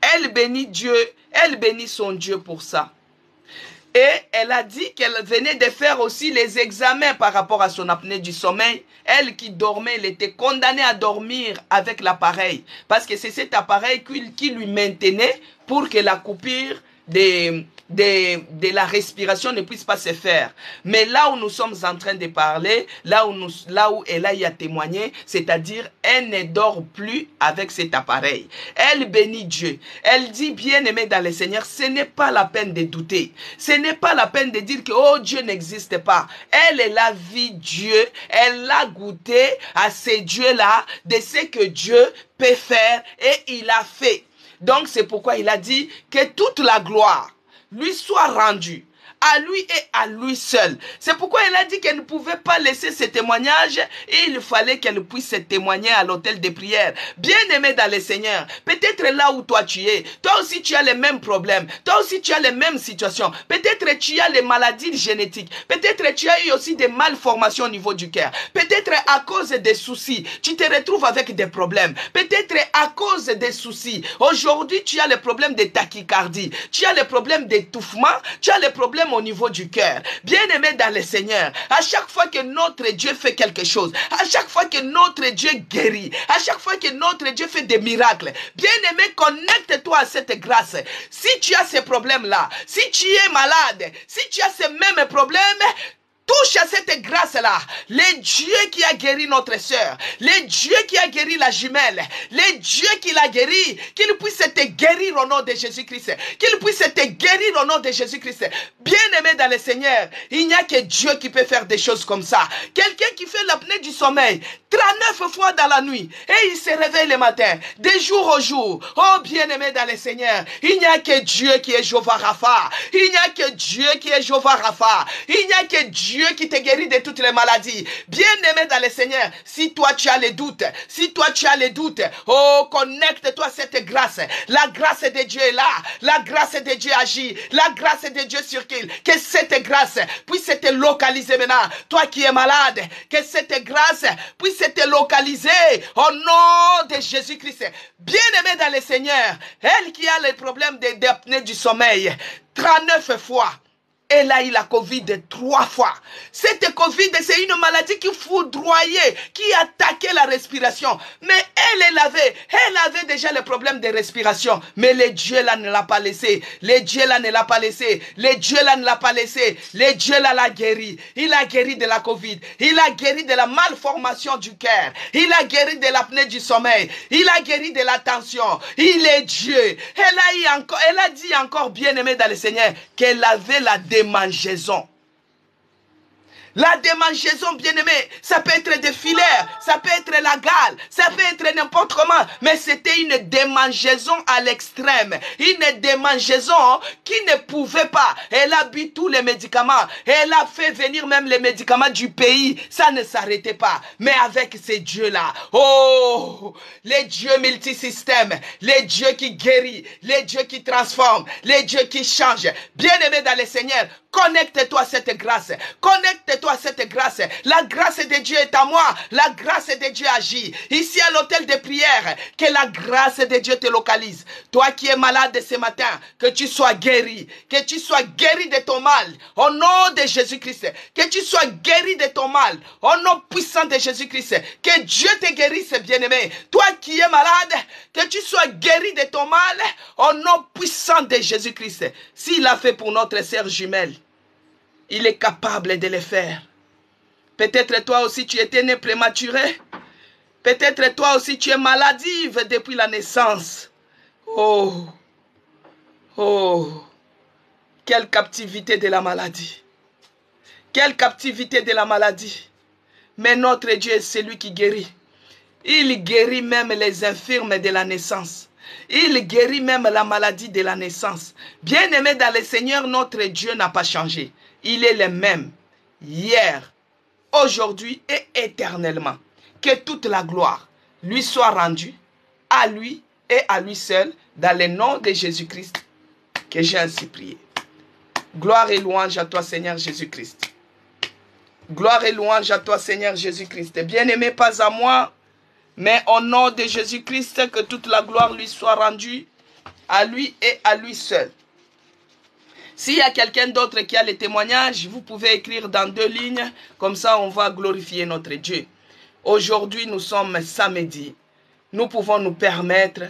Elle bénit Dieu, elle bénit son Dieu pour ça. Et elle a dit qu'elle venait de faire aussi les examens par rapport à son apnée du sommeil. Elle qui dormait, elle était condamnée à dormir avec l'appareil. Parce que c'est cet appareil qui lui maintenait pour que la coupure de la respiration ne puisse pas se faire. Mais là où nous sommes en train de parler, là où Elaï a témoigné, c'est-à-dire elle ne dort plus avec cet appareil. Elle bénit Dieu. Elle dit, bien-aimé dans le Seigneur, ce n'est pas la peine de douter. Ce n'est pas la peine de dire que oh, Dieu n'existe pas. Elle a vu Dieu. Elle a goûté à ce Dieu-là, de ce que Dieu peut faire, et il a fait. Donc c'est pourquoi il a dit que toute la gloire lui soit rendue à lui et à lui seul. C'est pourquoi il a dit qu'elle ne pouvait pas laisser ce témoignage et il fallait qu'elle puisse témoigner à l'autel de prière. Bien-aimé dans le Seigneur, peut-être là où toi tu es, toi aussi tu as les mêmes problèmes, toi aussi tu as les mêmes situations, peut-être tu as les maladies génétiques, peut-être tu as eu aussi des malformations au niveau du cœur, peut-être à cause des soucis, tu te retrouves avec des problèmes, peut-être à cause des soucis, aujourd'hui tu as les problèmes de tachycardie, tu as les problèmes d'étouffement, tu as les problèmes au niveau du cœur. Bien-aimé dans le Seigneur, à chaque fois que notre Dieu fait quelque chose, à chaque fois que notre Dieu guérit, à chaque fois que notre Dieu fait des miracles, bien-aimé, connecte-toi à cette grâce. Si tu as ces problèmes-là, si tu es malade, si tu as ces mêmes problèmes, touche à cette grâce-là. Le Dieu qui a guéri notre sœur, le Dieu qui a guéri la jumelle, le Dieu qui l'a guéri, qu'il puisse te guérir au nom de Jésus-Christ. Qu'il puisse te guérir au nom de Jésus-Christ. Bien-aimé dans le Seigneur, il n'y a que Dieu qui peut faire des choses comme ça. Quelqu'un qui fait l'apnée du sommeil 39 fois dans la nuit et il se réveille le matin, de jour au jour. Oh bien-aimé dans le Seigneur, il n'y a que Dieu qui est Jéhovah Rapha. Il n'y a que Dieu qui est Jéhovah Rapha. Il n'y a que Dieu qui te guérit de toutes les maladies. Bien-aimé dans le Seigneur, si toi tu as les doutes, oh, connecte-toi à cette grâce. La grâce de Dieu est là. La grâce de Dieu agit. La grâce de Dieu circule. Que cette grâce puisse te localiser maintenant. Toi qui es malade, que cette grâce puisse te localiser au nom de Jésus-Christ. Bien-aimé dans le Seigneur, elle qui a les problèmes d'apnée du sommeil, 39 fois. Elle a eu la Covid 3 fois. Cette Covid, c'est une maladie qui foudroyait, qui attaquait la respiration. Mais elle avait déjà le problème de respiration. Mais le Dieu là ne l'a pas laissé. Le Dieu là ne l'a pas laissé. Le Dieu là ne l'a pas laissé. Le Dieu là l'a guéri. Il a guéri de la Covid. Il a guéri de la malformation du cœur. Il a guéri de l'apnée du sommeil. Il a guéri de la tension. Il est Dieu. Elle a dit encore, bien-aimée dans le Seigneur, qu'elle avait la démangeaison. La démangeaison, bien-aimé, ça peut être des filaires, ça peut être la gale, ça peut être n'importe comment, mais c'était une démangeaison à l'extrême, une démangeaison qui ne pouvait pas. Elle a bu tous les médicaments, elle a fait venir même les médicaments du pays, ça ne s'arrêtait pas. Mais avec ces dieux-là, oh, les dieux multisystèmes, les dieux qui guérissent, les dieux qui transforment, les dieux qui changent. Bien-aimé dans le Seigneur, connecte-toi à cette grâce. Connecte-toi à cette grâce. La grâce de Dieu est à moi. La grâce de Dieu agit. Ici à l'hôtel de prière, que la grâce de Dieu te localise. Toi qui es malade ce matin, que tu sois guéri. Que tu sois guéri de ton mal. Au nom de Jésus-Christ. Que tu sois guéri de ton mal. Au nom puissant de Jésus-Christ. Que Dieu te guérisse, bien-aimé. Toi qui es malade, que tu sois guéri de ton mal. Au nom puissant de Jésus-Christ. S'il a fait pour notre sœur jumelle, il est capable de le faire. Peut-être toi aussi tu étais né prématuré. Peut-être toi aussi tu es maladive depuis la naissance. Oh, oh, quelle captivité de la maladie. Quelle captivité de la maladie. Mais notre Dieu est celui qui guérit. Il guérit même les infirmes de la naissance. Il guérit même la maladie de la naissance. Bien-aimé dans le Seigneur, notre Dieu n'a pas changé. Il est le même, hier, aujourd'hui et éternellement. Que toute la gloire lui soit rendue, à lui et à lui seul, dans le nom de Jésus-Christ, que j'ai ainsi prié. Gloire et louange à toi, Seigneur Jésus-Christ. Gloire et louange à toi, Seigneur Jésus-Christ. Bien-aimé, pas à moi, mais au nom de Jésus-Christ, que toute la gloire lui soit rendue, à lui et à lui seul. S'il y a quelqu'un d'autre qui a les témoignages, vous pouvez écrire dans 2 lignes, comme ça on va glorifier notre Dieu. Aujourd'hui, nous sommes samedi. Nous pouvons nous permettre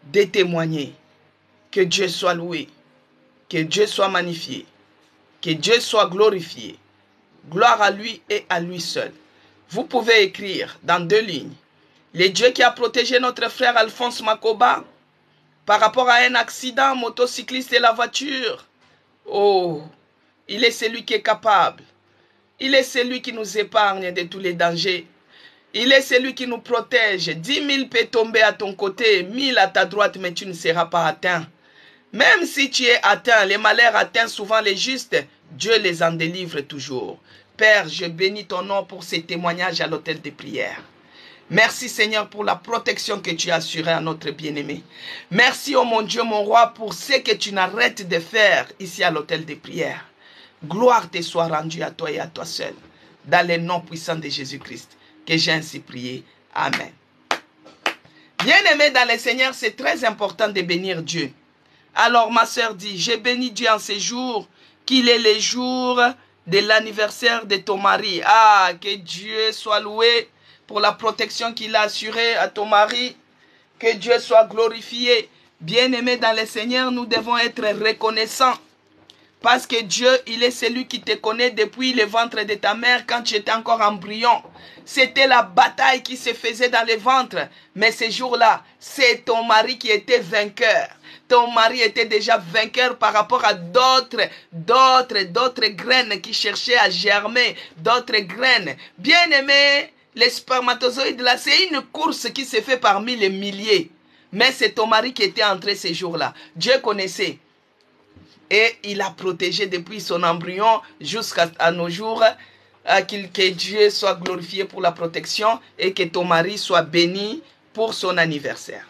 de témoigner. Que Dieu soit loué. Que Dieu soit magnifié. Que Dieu soit glorifié. Gloire à lui et à lui seul. Vous pouvez écrire dans 2 lignes. Le Dieu qui a protégé notre frère Alphonse Makoba par rapport à un accident motocycliste et la voiture. Oh, il est celui qui est capable. Il est celui qui nous épargne de tous les dangers. Il est celui qui nous protège. 10 000 peuvent tomber à ton côté, 1000 à ta droite, mais tu ne seras pas atteint. Même si tu es atteint, les malheurs atteignent souvent les justes, Dieu les en délivre toujours. Père, je bénis ton nom pour ces témoignages à l'autel des prières. Merci Seigneur pour la protection que tu as assurée à notre bien-aimé. Merci, oh mon Dieu, mon roi, pour ce que tu n'arrêtes de faire ici à l'autel des prières. Gloire te soit rendue à toi et à toi seul. Dans le nom puissant de Jésus-Christ, que j'ai ainsi prié. Amen. Bien-aimé dans le Seigneur, c'est très important de bénir Dieu. Alors ma sœur dit, j'ai béni Dieu en ces jours, qu'il est le jour de l'anniversaire de ton mari. Ah, que Dieu soit loué pour la protection qu'il a assurée à ton mari. Que Dieu soit glorifié. Bien-aimé dans le Seigneur, nous devons être reconnaissants. Parce que Dieu, il est celui qui te connaît depuis le ventre de ta mère quand tu étais encore embryon. C'était la bataille qui se faisait dans le ventre. Mais ce jour-là, c'est ton mari qui était vainqueur. Ton mari était déjà vainqueur par rapport à d'autres graines qui cherchaient à germer, d'autres graines. Bien-aimé, les spermatozoïdes là, c'est une course qui se fait parmi les milliers. Mais c'est ton mari qui était entré ces jours-là. Dieu connaissait. Et il a protégé depuis son embryon jusqu'à nos jours. Que Dieu soit glorifié pour la protection et que ton mari soit béni pour son anniversaire.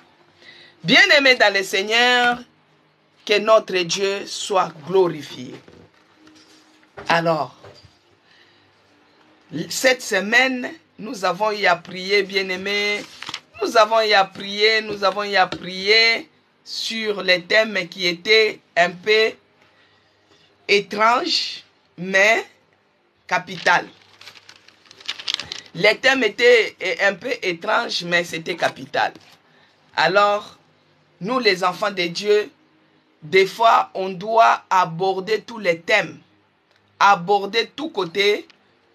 Bien-aimé dans le Seigneur, que notre Dieu soit glorifié. Alors, cette semaine, nous avons eu à prier, bien-aimé. Nous avons eu à prier sur les thèmes qui étaient un peu étranges, mais capital. Les thèmes étaient un peu étranges, mais c'était capital. Alors, nous les enfants de Dieu, des fois, on doit aborder tous les thèmes, aborder tous côtés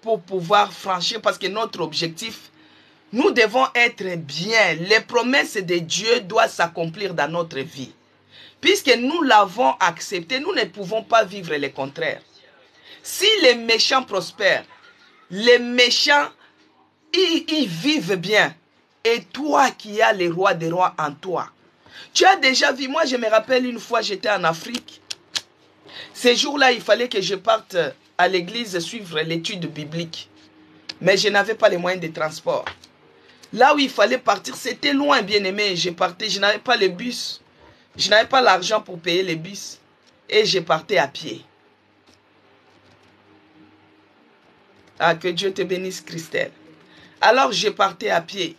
pour pouvoir franchir, parce que notre objectif, nous devons être bien. Les promesses de Dieu doivent s'accomplir dans notre vie. Puisque nous l'avons accepté, nous ne pouvons pas vivre le contraire. Si les méchants prospèrent, les méchants, ils vivent bien. Et toi qui as le roi des rois en toi. Tu as déjà vu, moi je me rappelle une fois j'étais en Afrique. Ces jours-là, il fallait que je parte à l'église suivre l'étude biblique. Mais je n'avais pas les moyens de transport. Là où il fallait partir, c'était loin, bien aimé. Je partais, je n'avais pas le bus. Je n'avais pas l'argent pour payer les bus. Et je partais à pied. Ah, que Dieu te bénisse, Christelle. Alors, je partais à pied.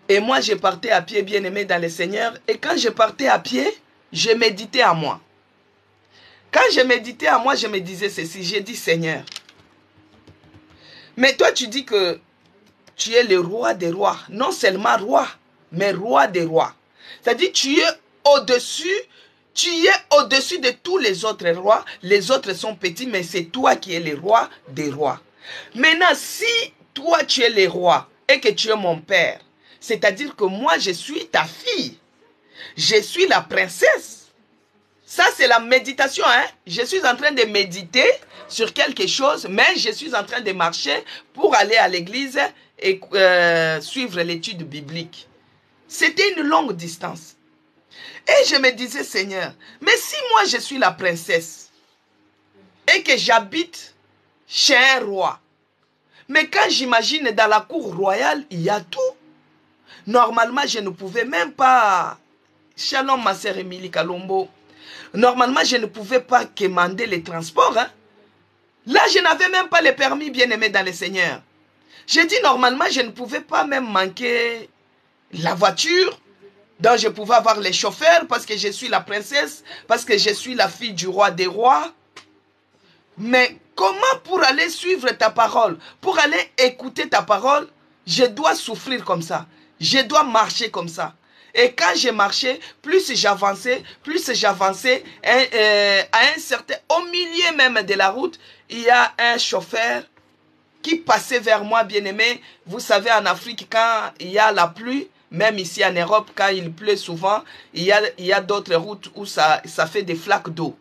Et moi, je partais à pied, bien-aimé dans le Seigneur. Et quand je partais à pied, je méditais à moi. Quand je méditais à moi, je me disais ceci. J'ai dit, Seigneur, mais toi, tu dis que tu es le roi des rois. Non seulement roi, mais roi des rois. C'est-à-dire, tu es au-dessus de tous les autres rois. Les autres sont petits, mais c'est toi qui es le roi des rois. Maintenant, si toi, tu es le roi et que tu es mon père, c'est-à-dire que moi, je suis ta fille. Je suis la princesse. Ça, c'est la méditation. Hein? Je suis en train de méditer sur quelque chose, mais je suis en train de marcher pour aller à l'église et suivre l'étude biblique. C'était une longue distance. Et je me disais, Seigneur, mais si moi, je suis la princesse et que j'habite chez un roi, mais quand j'imagine dans la cour royale, il y a tout. Normalement, je ne pouvais même pas... Shalom, ma sœur Émilie Kalombo. Normalement, je ne pouvais pas commander les transports. Hein? Là, je n'avais même pas le permis, bien-aimé dans le Seigneur. J'ai dit, normalement, je ne pouvais pas même manquer la voiture. Donc, je pouvais avoir les chauffeurs parce que je suis la princesse, parce que je suis la fille du roi des rois. Mais comment pour aller suivre ta parole, pour aller écouter ta parole, je dois souffrir comme ça. Je dois marcher comme ça. Et quand j'ai marché, plus j'avançais, à un certain, au milieu même de la route, il y a un chauffeur qui passait vers moi, bien-aimé. Vous savez, en Afrique, quand il y a la pluie, même ici en Europe, quand il pleut souvent, il y a d'autres routes où ça fait des flaques d'eau.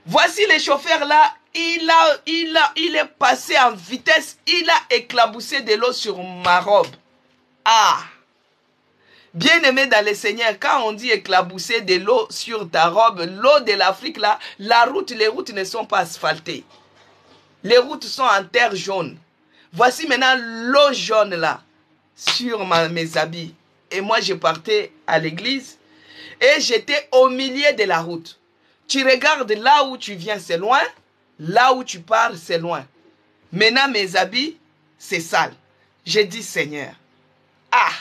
Voici le chauffeur là, il est passé en vitesse, il a éclaboussé de l'eau sur ma robe. Ah! Bien-aimé dans le Seigneur, quand on dit éclabousser de l'eau sur ta robe, l'eau de l'Afrique là, les routes ne sont pas asphaltées. Les routes sont en terre jaune. Voici maintenant l'eau jaune là, sur mes habits. Et moi je partais à l'église et j'étais au milieu de la route. Tu regardes là où tu viens, c'est loin. Là où tu pars, c'est loin. Maintenant, mes habits, c'est sale. J'ai dit, Seigneur, ah,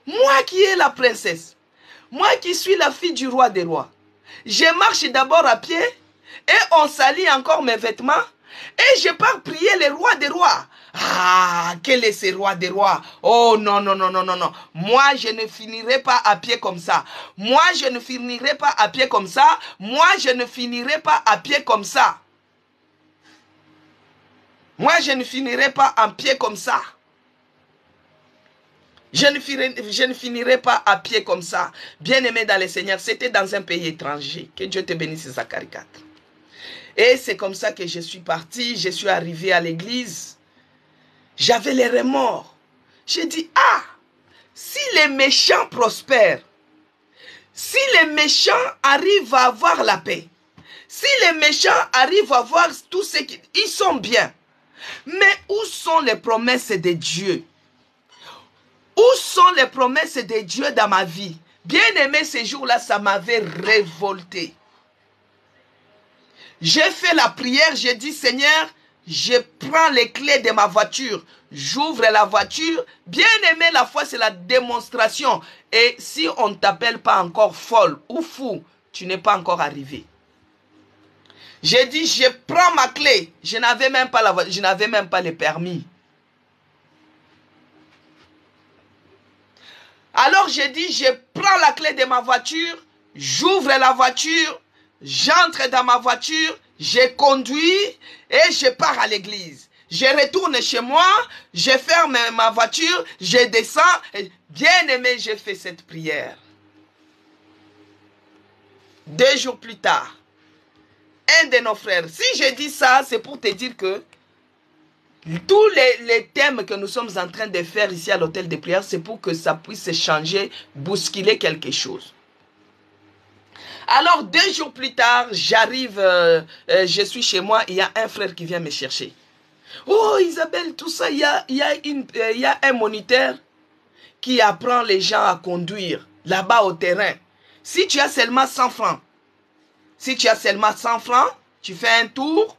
moi qui est la princesse, moi qui suis la fille du roi des rois, je marche d'abord à pied et on salit encore mes vêtements et je pars prier le roi des rois. Ah, quel est ce roi des rois? Oh non, non, non, non, non, non. Moi, je ne finirai pas à pied comme ça. Moi, je ne finirai pas à pied comme ça. Moi, je ne finirai pas à pied comme ça. Moi, je ne finirai pas en pied comme ça. Je ne finirai pas à pied comme ça. Bien-aimé dans le Seigneur, c'était dans un pays étranger. Que Dieu te bénisse, Zacharie 4. Et c'est comme ça que je suis parti. Je suis arrivé à l'église. J'avais les remords. J'ai dit, ah, si les méchants prospèrent, si les méchants arrivent à avoir la paix, si les méchants arrivent à avoir tout ce qu'ils sont bien, mais où sont les promesses de Dieu? Où sont les promesses de Dieu dans ma vie? Bien aimé, ces jours-là, ça m'avait révolté. J'ai fait la prière, j'ai dit, Seigneur, je prends les clés de ma voiture, j'ouvre la voiture. Bien aimé, la foi, c'est la démonstration. Et si on ne t'appelle pas encore folle ou fou, tu n'es pas encore arrivé. J'ai dit, je prends ma clé. Je n'avais même pas la voiture, je n'avais même pas le permis. Alors j'ai dit, je prends la clé de ma voiture, j'ouvre la voiture, j'entre dans ma voiture, je conduis et je pars à l'église. Je retourne chez moi, je ferme ma voiture, je descends. Et bien aimé, j'ai fait cette prière. 2 jours plus tard, un de nos frères, si je dis ça, c'est pour te dire que tous les thèmes que nous sommes en train de faire ici à l'hôtel de prière, c'est pour que ça puisse changer, bousculer quelque chose. Alors 2 jours plus tard, j'arrive, je suis chez moi, il y a un frère qui vient me chercher. Oh Isabelle, tout ça, il y a un moniteur qui apprend les gens à conduire là-bas au terrain. Si tu as seulement 100 francs, tu fais un tour.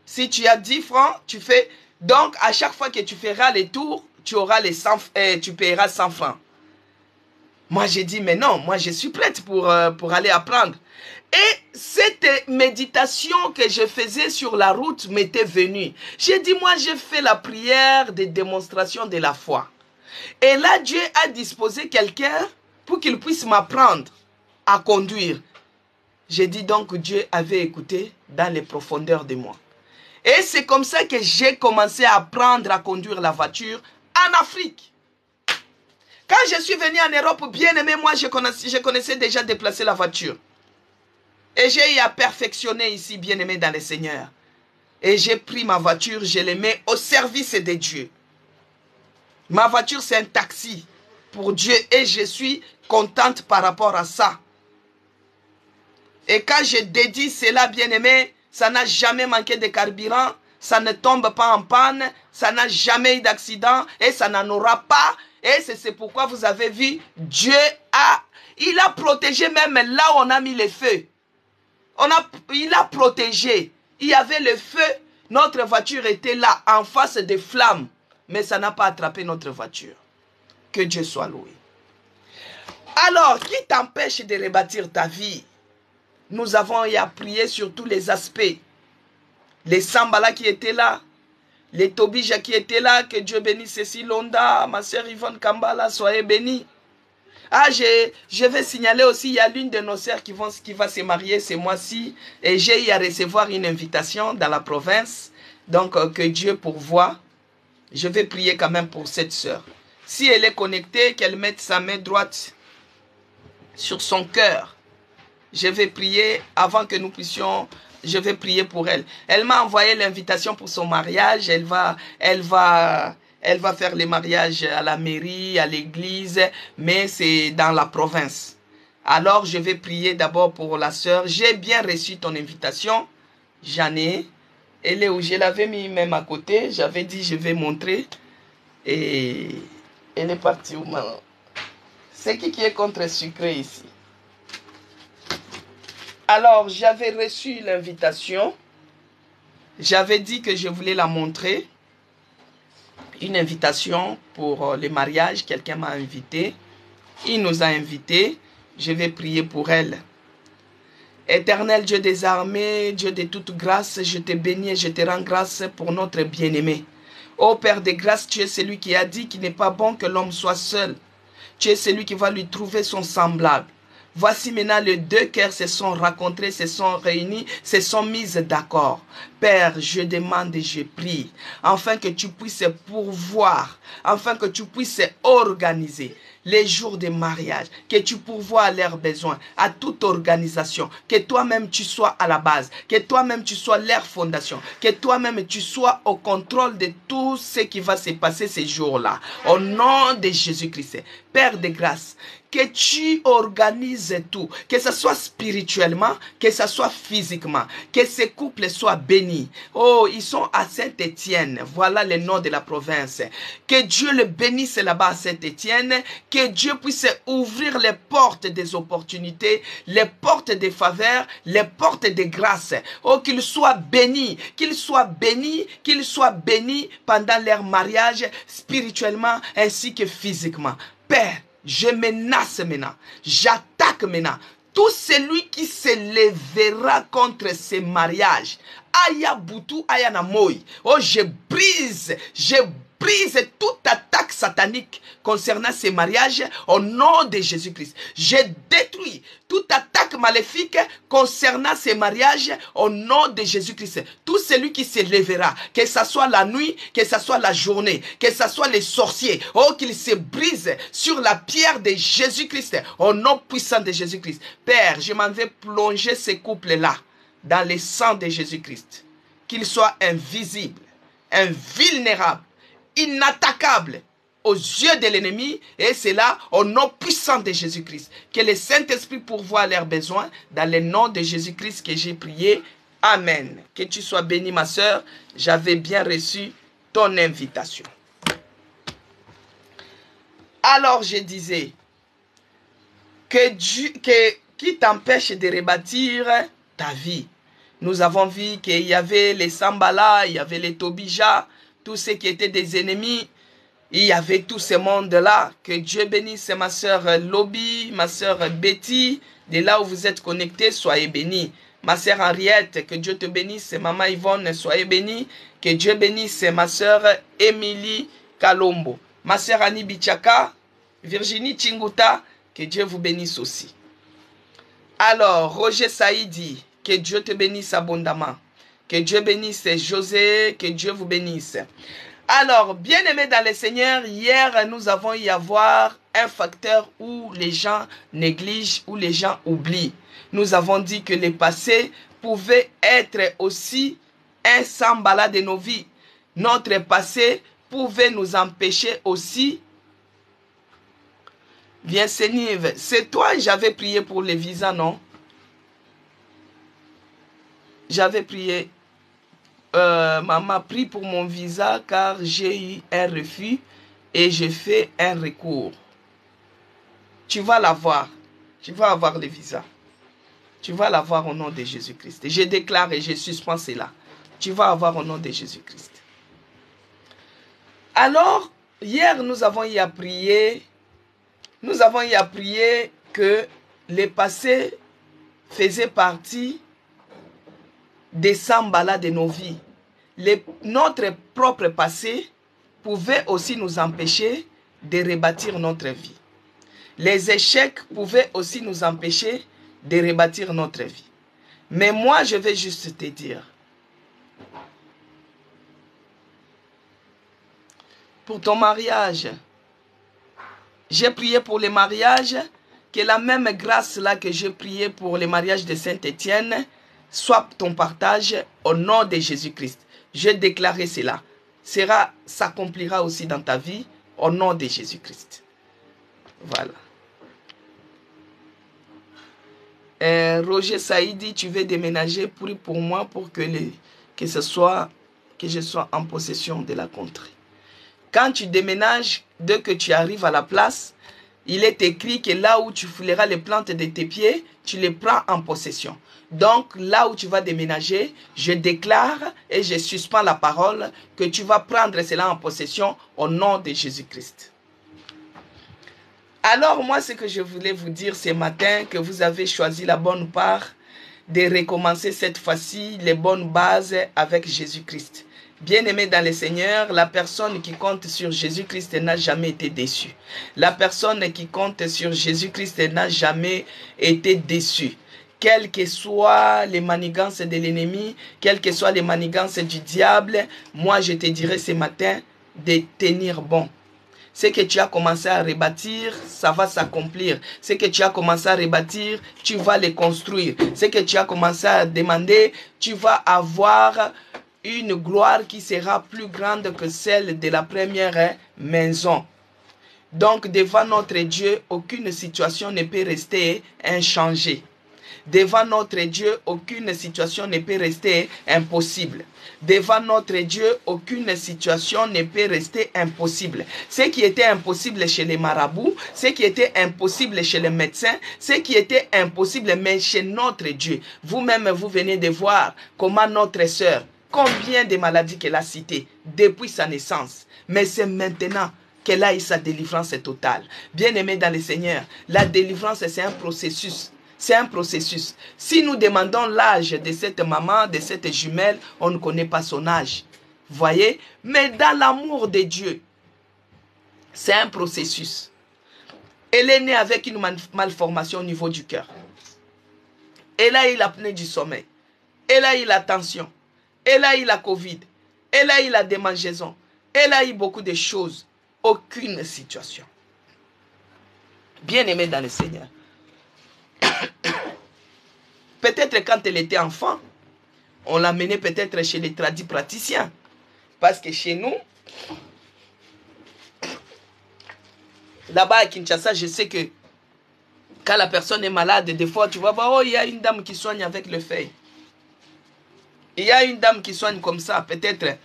Si tu as 10 francs, tu fais... Donc, à chaque fois que tu feras les tours, tu paieras 100 francs. Moi, j'ai dit, mais non, moi, je suis prête pour aller apprendre. Et cette méditation que je faisais sur la route m'était venue. J'ai dit, moi, j'ai fait la prière de démonstration de la foi. Et là, Dieu a disposé quelqu'un pour qu'il puisse m'apprendre à conduire. J'ai dit donc, Dieu avait écouté dans les profondeurs de moi. Et c'est comme ça que j'ai commencé à apprendre à conduire la voiture en Afrique. Quand je suis venu en Europe, bien aimé, moi je connaissais déjà déplacer la voiture. Et j'ai eu à perfectionner ici, bien aimé dans le Seigneur. Et j'ai pris ma voiture, je l'ai mis au service de Dieu. Ma voiture c'est un taxi pour Dieu et je suis contente par rapport à ça. Et quand je dédie cela, bien aimé, ça n'a jamais manqué de carburant, ça ne tombe pas en panne, ça n'a jamais eu d'accident et ça n'en aura pas. Et c'est pourquoi vous avez vu, Dieu il a protégé même là où on a mis le feu. Il a protégé. Il y avait le feu, notre voiture était là, en face des flammes. Mais ça n'a pas attrapé notre voiture. Que Dieu soit loué. Alors, qui t'empêche de rebâtir ta vie? Nous avons eu à prier sur tous les aspects. Les Sambala qui étaient là, Les Tobija qui étaient là, que Dieu bénisse Cécile Londa, ma sœur Yvonne Kambala, soyez bénis. Ah, je vais signaler aussi, il y a l'une de nos sœurs qui va se marier ce mois-ci. Et j'ai eu à recevoir une invitation dans la province. Donc, que Dieu pourvoie. Je vais prier quand même pour cette sœur. Si elle est connectée, qu'elle mette sa main droite sur son cœur. Je vais prier avant que nous puissions... Je vais prier pour elle. Elle m'a envoyé l'invitation pour son mariage. Elle va faire les mariages à la mairie, à l'église, mais c'est dans la province. Alors, je vais prier d'abord pour la sœur. J'ai bien reçu ton invitation. J'en ai. Elle est où? Je l'avais mis même à côté. J'avais dit, je vais montrer. Et elle est partie où maintenant? C'est qui est contre sucré ici? Alors, j'avais reçu l'invitation. J'avais dit que je voulais la montrer. Une invitation pour le mariage. Quelqu'un m'a invité. Il nous a invités. Je vais prier pour elle. Éternel Dieu des armées, Dieu de toute grâce, je te bénis et je te rends grâce pour notre bien-aimé. Ô Père de grâce, tu es celui qui a dit qu'il n'est pas bon que l'homme soit seul. Tu es celui qui va lui trouver son semblable. Voici maintenant les deux cœurs se sont rencontrés, se sont réunis, se sont mis d'accord. Père, je demande et je prie, afin que tu puisses pourvoir, afin que tu puisses organiser les jours de mariage, que tu pourvoies à leurs besoins, à toute organisation, que toi-même tu sois à la base, que toi-même tu sois leur fondation, que toi-même tu sois au contrôle de tout ce qui va se passer ces jours-là. Au nom de Jésus-Christ, Père de grâce, que tu organises tout, que ce soit spirituellement, que ce soit physiquement, que ces couples soient bénis. Oh, ils sont à Saint-Étienne, voilà le nom de la province. Que Dieu le bénisse là-bas à Saint-Étienne, que Dieu puisse ouvrir les portes des opportunités, les portes des faveurs, les portes des grâces. Oh, qu'ils soient bénis, qu'ils soient bénis, qu'ils soient bénis pendant leur mariage, spirituellement ainsi que physiquement. Père, je menace maintenant, j'attaque maintenant tout celui qui se lèvera contre ces mariages. Aya Boutou, Aya Namoy. Oh, je brise toute attaque satanique concernant ces mariages au nom de Jésus-Christ. Je détruis toute attaque maléfique concernant ces mariages au nom de Jésus-Christ. Tout celui qui se lèvera, que ce soit la nuit, que ce soit la journée, que ce soit les sorciers, oh, qu'ils se brisent sur la pierre de Jésus-Christ au nom puissant de Jésus-Christ. Père, je m'en vais plonger ces couples-là dans le sang de Jésus-Christ. Qu'ils soient invisibles, invulnérables, inattaquables aux yeux de l'ennemi, et c'est là au nom puissant de Jésus-Christ. Que le Saint-Esprit pourvoie leurs besoins dans le nom de Jésus-Christ que j'ai prié. Amen. Que tu sois bénie, ma sœur. J'avais bien reçu ton invitation. Alors je disais qui t'empêche de rebâtir ta vie. Nous avons vu qu'il y avait les Sambala, il y avait les Tobija, tous ceux qui étaient des ennemis. Il y avait tout ce monde-là. Que Dieu bénisse ma soeur Lobby, ma soeur Betty. De là où vous êtes connectés, soyez bénis. Ma soeur Henriette, que Dieu te bénisse. Maman Yvonne, soyez bénis. Que Dieu bénisse ma soeur Émilie Kalombo. Ma soeur Annie Bichaka, Virginie Chinguta, que Dieu vous bénisse aussi. Alors, Roger Saïdi, que Dieu te bénisse abondamment. Que Dieu bénisse José, que Dieu vous bénisse. Alors, bien-aimés dans le Seigneur, hier, nous avons eu à voir un facteur où les gens négligent, où les gens oublient. Nous avons dit que le passé pouvait être aussi un sambala de nos vies. Notre passé pouvait nous empêcher aussi. Bien, Sénive, c'est toi, j'avais prié pour les visas, non? J'avais prié. Maman, prie pour mon visa car j'ai eu un refus et j'ai fait un recours. Tu vas l'avoir. Tu vas avoir le visa. Tu vas l'avoir au nom de Jésus-Christ. Je déclare et je suspends cela. Tu vas avoir au nom de Jésus-Christ. Alors, hier, nous avons eu à prier. Nous avons eu à prier que le passé faisait partie des sambala de nos vies. notre propre passé pouvait aussi nous empêcher de rebâtir notre vie. Les échecs pouvaient aussi nous empêcher de rebâtir notre vie. Mais moi, je vais juste te dire, pour ton mariage, j'ai prié pour le mariage, que la même grâce là que j'ai prié pour le mariage de Saint-Étienne soit ton partage au nom de Jésus-Christ. J'ai déclaré cela. S'accomplira aussi dans ta vie au nom de Jésus-Christ. Voilà. Roger Saïdi, tu veux déménager, prie pour moi pour que je sois en possession de la contrée. Quand tu déménages, dès que tu arrives à la place, il est écrit que là où tu fouleras les plantes de tes pieds, tu les prends en possession. Donc, là où tu vas déménager, je déclare et je suspends la parole que tu vas prendre cela en possession au nom de Jésus-Christ. Alors, moi, ce que je voulais vous dire ce matin, que vous avez choisi la bonne part de recommencer cette fois-ci les bonnes bases avec Jésus-Christ. Bien-aimé dans le Seigneur, la personne qui compte sur Jésus-Christ n'a jamais été déçue. La personne qui compte sur Jésus-Christ n'a jamais été déçue. Quelles que soient les manigances de l'ennemi, quelles que soient les manigances du diable, moi je te dirai ce matin de tenir bon. Ce que tu as commencé à rebâtir, ça va s'accomplir. Ce que tu as commencé à rebâtir, tu vas le construire. Ce que tu as commencé à demander, tu vas avoir une gloire qui sera plus grande que celle de la première maison. Donc, devant notre Dieu, aucune situation ne peut rester inchangée. Devant notre Dieu, aucune situation ne peut rester impossible. Devant notre Dieu, aucune situation ne peut rester impossible. Ce qui était impossible chez les marabouts, ce qui était impossible chez les médecins, ce qui était impossible mais chez notre Dieu. Vous-même, vous venez de voir comment notre sœur, combien de maladies qu'elle a citées depuis sa naissance. Mais c'est maintenant qu'elle a eu sa délivrance totale. Bien-aimé dans le Seigneur, la délivrance, c'est un processus. C'est un processus. Si nous demandons l'âge de cette maman, de cette jumelle, on ne connaît pas son âge. Voyez? Mais dans l'amour de Dieu, c'est un processus. Elle est née avec une malformation au niveau du cœur. Elle a eu l'apnée du sommeil. Elle a eu la tension. Elle a eu la Covid. Elle a eu la démangeaison. Elle a eu beaucoup de choses. Aucune situation. Bien-aimée dans le Seigneur. Peut-être quand elle était enfant, on l'a menée peut-être chez les tradis praticiens. Parce que chez nous, là-bas à Kinshasa, je sais que quand la personne est malade, des fois tu vas voir, oh, il y a une dame qui soigne avec le feuille. Il y a une dame qui soigne comme ça. Peut-être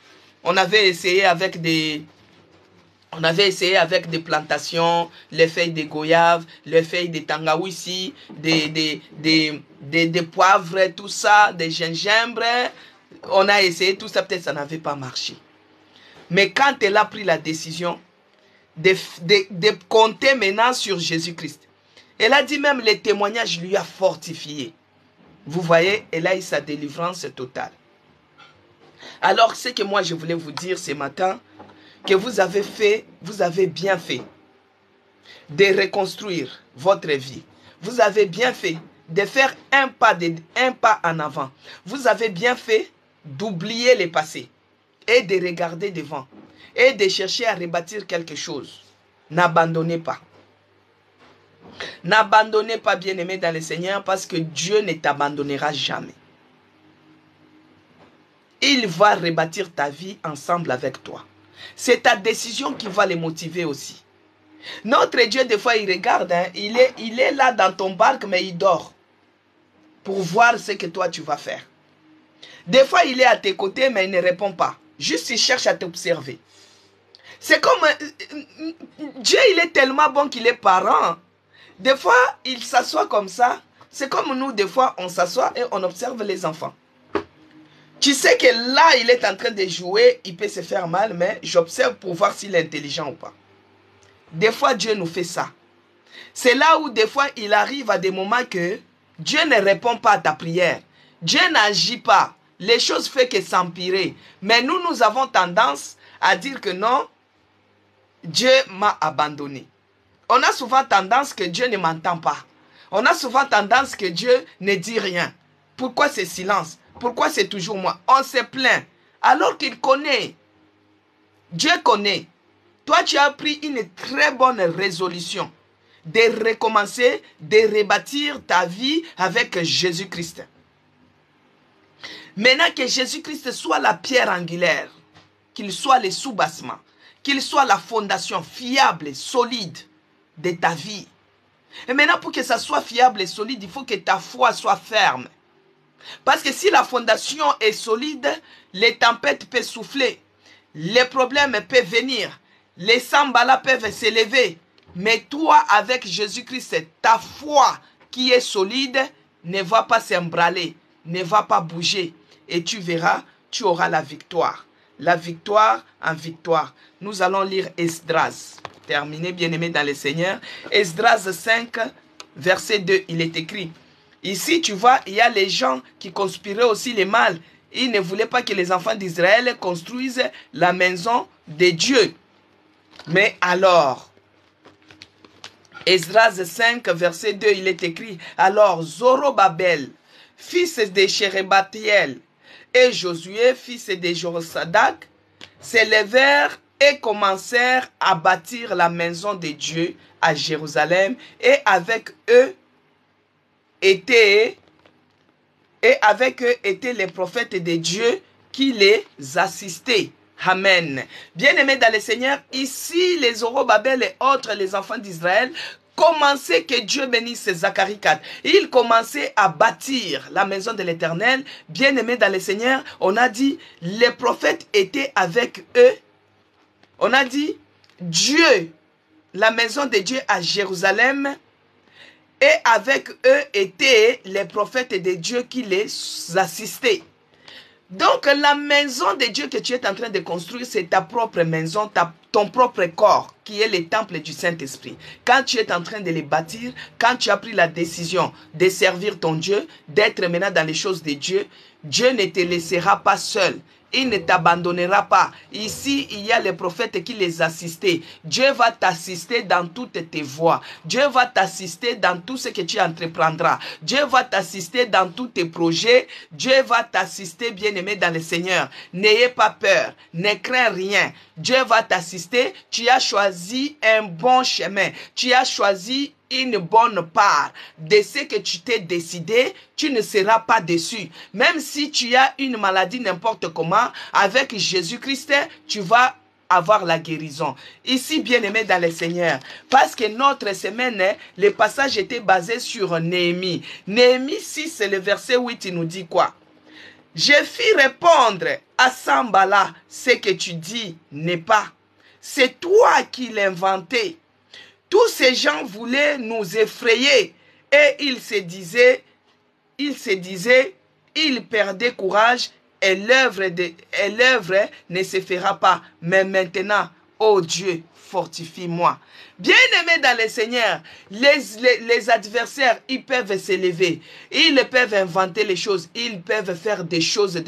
on avait essayé avec des plantations, les feuilles de goyave, les feuilles de tangawissi, des poivres, tout ça, des gingembre. On a essayé tout ça, peut-être ça n'avait pas marché. Mais quand elle a pris la décision de compter maintenant sur Jésus-Christ, elle a dit même les témoignages lui a fortifié. Vous voyez, elle a eu sa délivrance totale. Alors, ce que moi je voulais vous dire ce matin, que vous avez bien fait de reconstruire votre vie. Vous avez bien fait de faire un pas en avant. Vous avez bien fait d'oublier le passé et de regarder devant et de chercher à rebâtir quelque chose. N'abandonnez pas. N'abandonnez pas, bien-aimé dans le Seigneur, parce que Dieu ne t'abandonnera jamais. Il va rebâtir ta vie ensemble avec toi. C'est ta décision qui va les motiver aussi. Notre Dieu, des fois, il regarde, hein, il est là dans ton barque, mais il dort. Pour voir ce que toi, tu vas faire. Des fois, il est à tes côtés, mais il ne répond pas. Juste, il cherche à t'observer. C'est comme... Dieu, il est tellement bon qu'il est parent. Des fois, il s'assoit comme ça. C'est comme nous, des fois, on s'assoit et on observe les enfants. Tu sais que là, il est en train de jouer, il peut se faire mal, mais j'observe pour voir s'il est intelligent ou pas. Des fois, Dieu nous fait ça. C'est là où des fois, il arrive à des moments que Dieu ne répond pas à ta prière. Dieu n'agit pas. les choses font que s'empirer. Mais nous avons tendance à dire que non, Dieu m'a abandonné. On a souvent tendance que Dieu ne m'entend pas. On a souvent tendance que Dieu ne dit rien. Pourquoi ce silence? Pourquoi c'est toujours moi? On se plaint. Alors qu'il connaît. Dieu connaît. Toi, tu as pris une très bonne résolution de recommencer, de rebâtir ta vie avec Jésus-Christ. Maintenant que Jésus-Christ soit la pierre angulaire, qu'il soit le soubassement, qu'il soit la fondation fiable et solide de ta vie. Et maintenant, pour que ça soit fiable et solide, il faut que ta foi soit ferme. Parce que si la fondation est solide, les tempêtes peuvent souffler, les problèmes peuvent venir, les sambalas peuvent s'élever. Mais toi, avec Jésus-Christ, ta foi qui est solide ne va pas s'embraler, ne va pas bouger. Et tu verras, tu auras la victoire. La victoire en victoire. Nous allons lire Esdras. Terminé, bien-aimé dans le Seigneur. Esdras 5, verset 2, il est écrit. Ici, tu vois, il y a les gens qui conspiraient aussi le mal. Ils ne voulaient pas que les enfants d'Israël construisent la maison de Dieu. Mais alors, Esdras 5, verset 2, il est écrit. Alors, Zorobabel, fils de Sherebatiel, et Josué, fils de Josadak, s'élevèrent et commencèrent à bâtir la maison de Dieu à Jérusalem, et avec eux étaient les prophètes de Dieu qui les assistaient. Amen. Bien-aimés dans le Seigneur, ici les Zorobabel et autres, les enfants d'Israël, commençaient, que Dieu bénisse Zacharie 4. Ils commençaient à bâtir la maison de l'Éternel. Bien-aimés dans le Seigneur, on a dit, les prophètes étaient avec eux. On a dit, Dieu, la maison de Dieu à Jérusalem, et avec eux étaient les prophètes de Dieu qui les assistaient. Donc, la maison de Dieu que tu es en train de construire, c'est ta propre maison, ton propre corps, qui est le temple du Saint-Esprit. Quand tu es en train de les bâtir, quand tu as pris la décision de servir ton Dieu, d'être maintenant dans les choses de Dieu, Dieu ne te laissera pas seul. Il ne t'abandonnera pas. Ici, il y a les prophètes qui les assistaient. Dieu va t'assister dans toutes tes voies. Dieu va t'assister dans tout ce que tu entreprendras. Dieu va t'assister dans tous tes projets. Dieu va t'assister, bien-aimé dans le Seigneur. N'ayez pas peur. Ne crains rien. Dieu va t'assister. Tu as choisi un bon chemin. Tu as choisi une bonne part de ce que tu t'es décidé, tu ne seras pas déçu. Même si tu as une maladie n'importe comment, avec Jésus-Christ, tu vas avoir la guérison. Ici, bien-aimé dans le Seigneur, parce que notre semaine, le passage était basé sur Néhémie. Néhémie 6, le verset 8, il nous dit quoi? Je fis répondre à Sambala, ce que tu dis n'est pas. C'est toi qui l'as inventé. Tous ces gens voulaient nous effrayer et ils se disaient, ils perdaient courage et l'œuvre ne se fera pas. Mais maintenant, ô Dieu, fortifie-moi. Bien-aimés dans le Seigneur, les adversaires, ils peuvent s'élever, ils peuvent inventer les choses, ils peuvent faire des choses,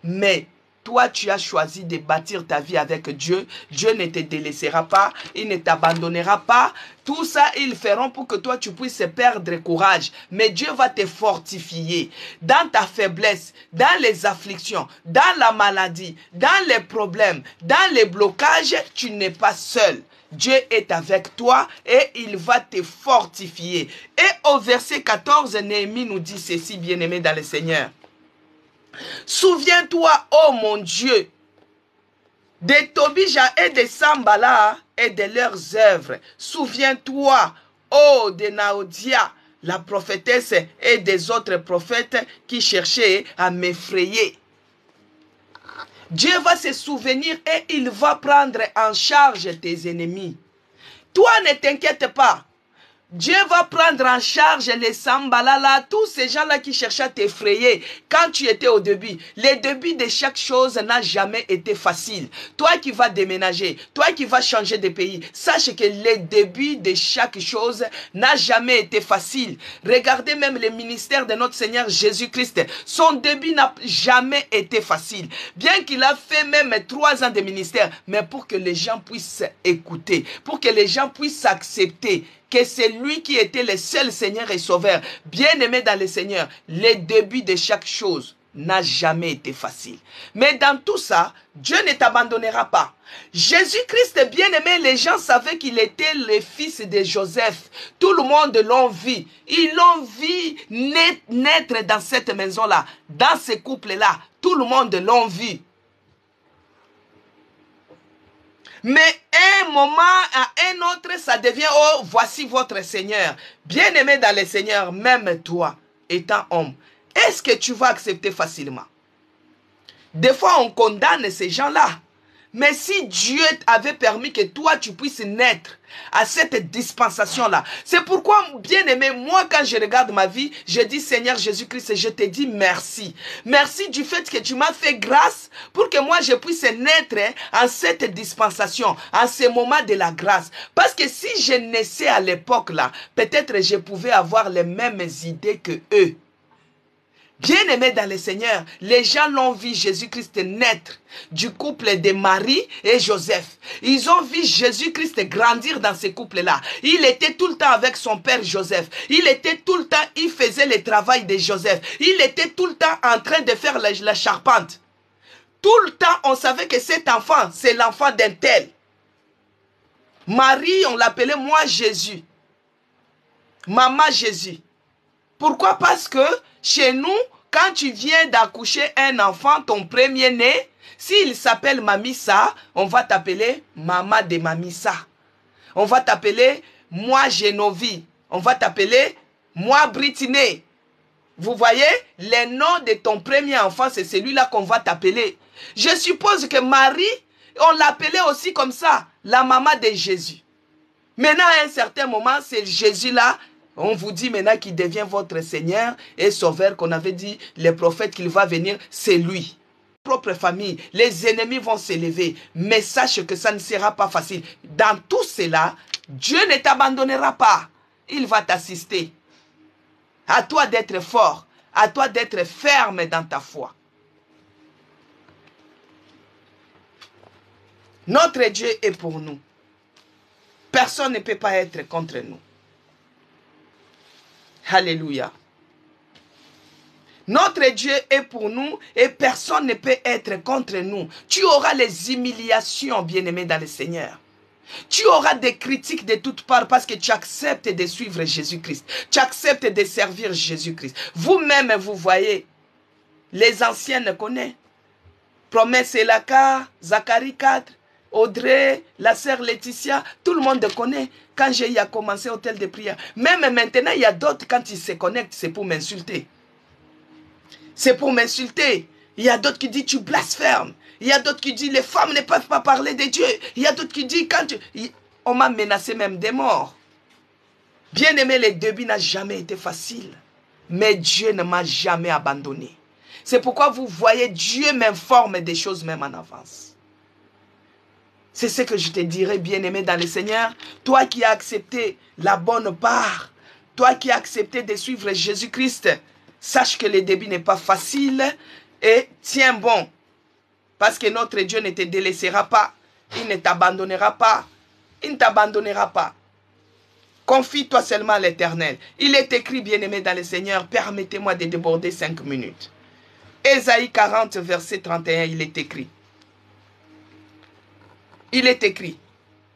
mais toi, tu as choisi de bâtir ta vie avec Dieu. Dieu ne te délaissera pas. Il ne t'abandonnera pas. Tout ça, ils feront pour que toi, tu puisses perdre courage. Mais Dieu va te fortifier dans ta faiblesse, dans les afflictions, dans la maladie, dans les problèmes, dans les blocages. Tu n'es pas seul. Dieu est avec toi et il va te fortifier. Et au verset 14, Néhémie nous dit ceci, bien-aimé dans le Seigneur. Souviens-toi, ô mon Dieu, de Tobija et de Sambala et de leurs œuvres. Souviens-toi, ô de Naodia, la prophétesse, et des autres prophètes qui cherchaient à m'effrayer. Dieu va se souvenir et il va prendre en charge tes ennemis. Toi, ne t'inquiète pas. Dieu va prendre en charge les sambalala, tous ces gens-là qui cherchaient à t'effrayer quand tu étais au début. Les débuts de chaque chose n'a jamais été facile. Toi qui vas déménager, toi qui vas changer de pays, sache que les débuts de chaque chose n'a jamais été facile. Regardez même le ministère de notre Seigneur Jésus-Christ. Son début n'a jamais été facile. Bien qu'il a fait même 3 ans de ministère, mais pour que les gens puissent écouter, pour que les gens puissent accepter que c'est lui qui était le seul Seigneur et Sauveur. Bien-aimé dans le Seigneur, les débuts de chaque chose n'a jamais été facile. Mais dans tout ça, Dieu ne t'abandonnera pas. Jésus-Christ, bien-aimé, les gens savaient qu'il était le fils de Joseph. Tout le monde l'ont vu. Ils l'ont vu naître dans cette maison-là, dans ce couple-là. Tout le monde l'ont vu. Mais un moment à un autre, ça devient, oh, voici votre Seigneur. Bien-aimé dans le Seigneur, même toi, étant homme, est-ce que tu vas accepter facilement? Des fois, on condamne ces gens-là. Mais si Dieu avait permis que toi, tu puisses naître à cette dispensation-là, c'est pourquoi, bien-aimé, moi, quand je regarde ma vie, je dis, Seigneur Jésus-Christ, je te dis merci. Merci du fait que tu m'as fait grâce pour que moi, je puisse naître en cette dispensation, en ce moment de la grâce. Parce que si je naissais à l'époque-là, peut-être je pouvais avoir les mêmes idées que eux. Bien-aimés dans le Seigneur, les gens l'ont vu Jésus-Christ naître du couple de Marie et Joseph. Ils ont vu Jésus-Christ grandir dans ce couple-là. Il était tout le temps avec son père Joseph. Il était tout le temps, il faisait le travail de Joseph. Il était tout le temps en train de faire la charpente. Tout le temps, on savait que cet enfant, c'est l'enfant d'un tel. Marie, on l'appelait moi Jésus. Maman Jésus. Pourquoi? Parce que chez nous, quand tu viens d'accoucher un enfant, ton premier-né, s'il s'appelle Mamissa, on va t'appeler Maman de Mamissa. On va t'appeler moi Génovie. On va t'appeler moi Britney. Vous voyez, le nom de ton premier enfant, c'est celui-là qu'on va t'appeler. Je suppose que Marie, on l'appelait aussi comme ça, la maman de Jésus. Maintenant, à un certain moment, c'est Jésus-là. On vous dit maintenant qu'il devient votre Seigneur et Sauveur, qu'on avait dit, les prophètes qu'il va venir, c'est lui. Propre famille, les ennemis vont s'élever, mais sache que ça ne sera pas facile. Dans tout cela, Dieu ne t'abandonnera pas. Il va t'assister. À toi d'être fort, à toi d'être ferme dans ta foi. Notre Dieu est pour nous. Personne ne peut pas être contre nous. Alléluia. Notre Dieu est pour nous et personne ne peut être contre nous. Tu auras les humiliations, bien-aimés dans le Seigneur. Tu auras des critiques de toutes parts parce que tu acceptes de suivre Jésus-Christ. Tu acceptes de servir Jésus-Christ. Vous-même, vous voyez, les anciennes connaissent. Promesse Elaka, Zacharie 4, Audrey, la sœur Laetitia, tout le monde connaît. Quand j'ai commencé l'hôtel de prière. Même maintenant, il y a d'autres, quand ils se connectent, c'est pour m'insulter. C'est pour m'insulter. Il y a d'autres qui disent tu blasphèmes. Il y a d'autres qui disent les femmes ne peuvent pas parler de Dieu. Il y a d'autres qui disent quand tu... On m'a menacé même de mort. Bien aimé, le début n'a jamais été facile. Mais Dieu ne m'a jamais abandonné. C'est pourquoi vous voyez, Dieu m'informe des choses même en avance. C'est ce que je te dirais, bien-aimé dans le Seigneur. Toi qui as accepté la bonne part, toi qui as accepté de suivre Jésus-Christ, sache que le début n'est pas facile et tiens bon. Parce que notre Dieu ne te délaissera pas, il ne t'abandonnera pas, il ne t'abandonnera pas. Confie-toi seulement à l'Éternel. Il est écrit, bien-aimé dans le Seigneur, permettez-moi de déborder 5 minutes. Ésaïe 40, verset 31, il est écrit. Il est écrit,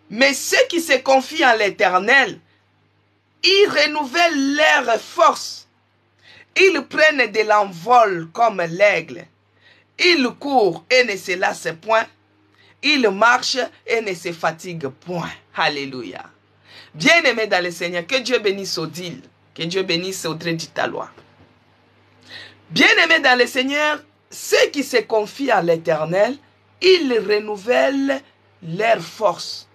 mais ceux qui se confient en l'Éternel, ils renouvellent leur force. Ils prennent de l'envol comme l'aigle. Ils courent et ne se lassent point. Ils marchent et ne se fatiguent point. Alléluia. Bien-aimé dans le Seigneur, que Dieu bénisse Odile, que Dieu bénisse Audrey Ditalois. Bien-aimé dans le Seigneur, ceux qui se confient à l'Éternel, ils renouvellent leur force.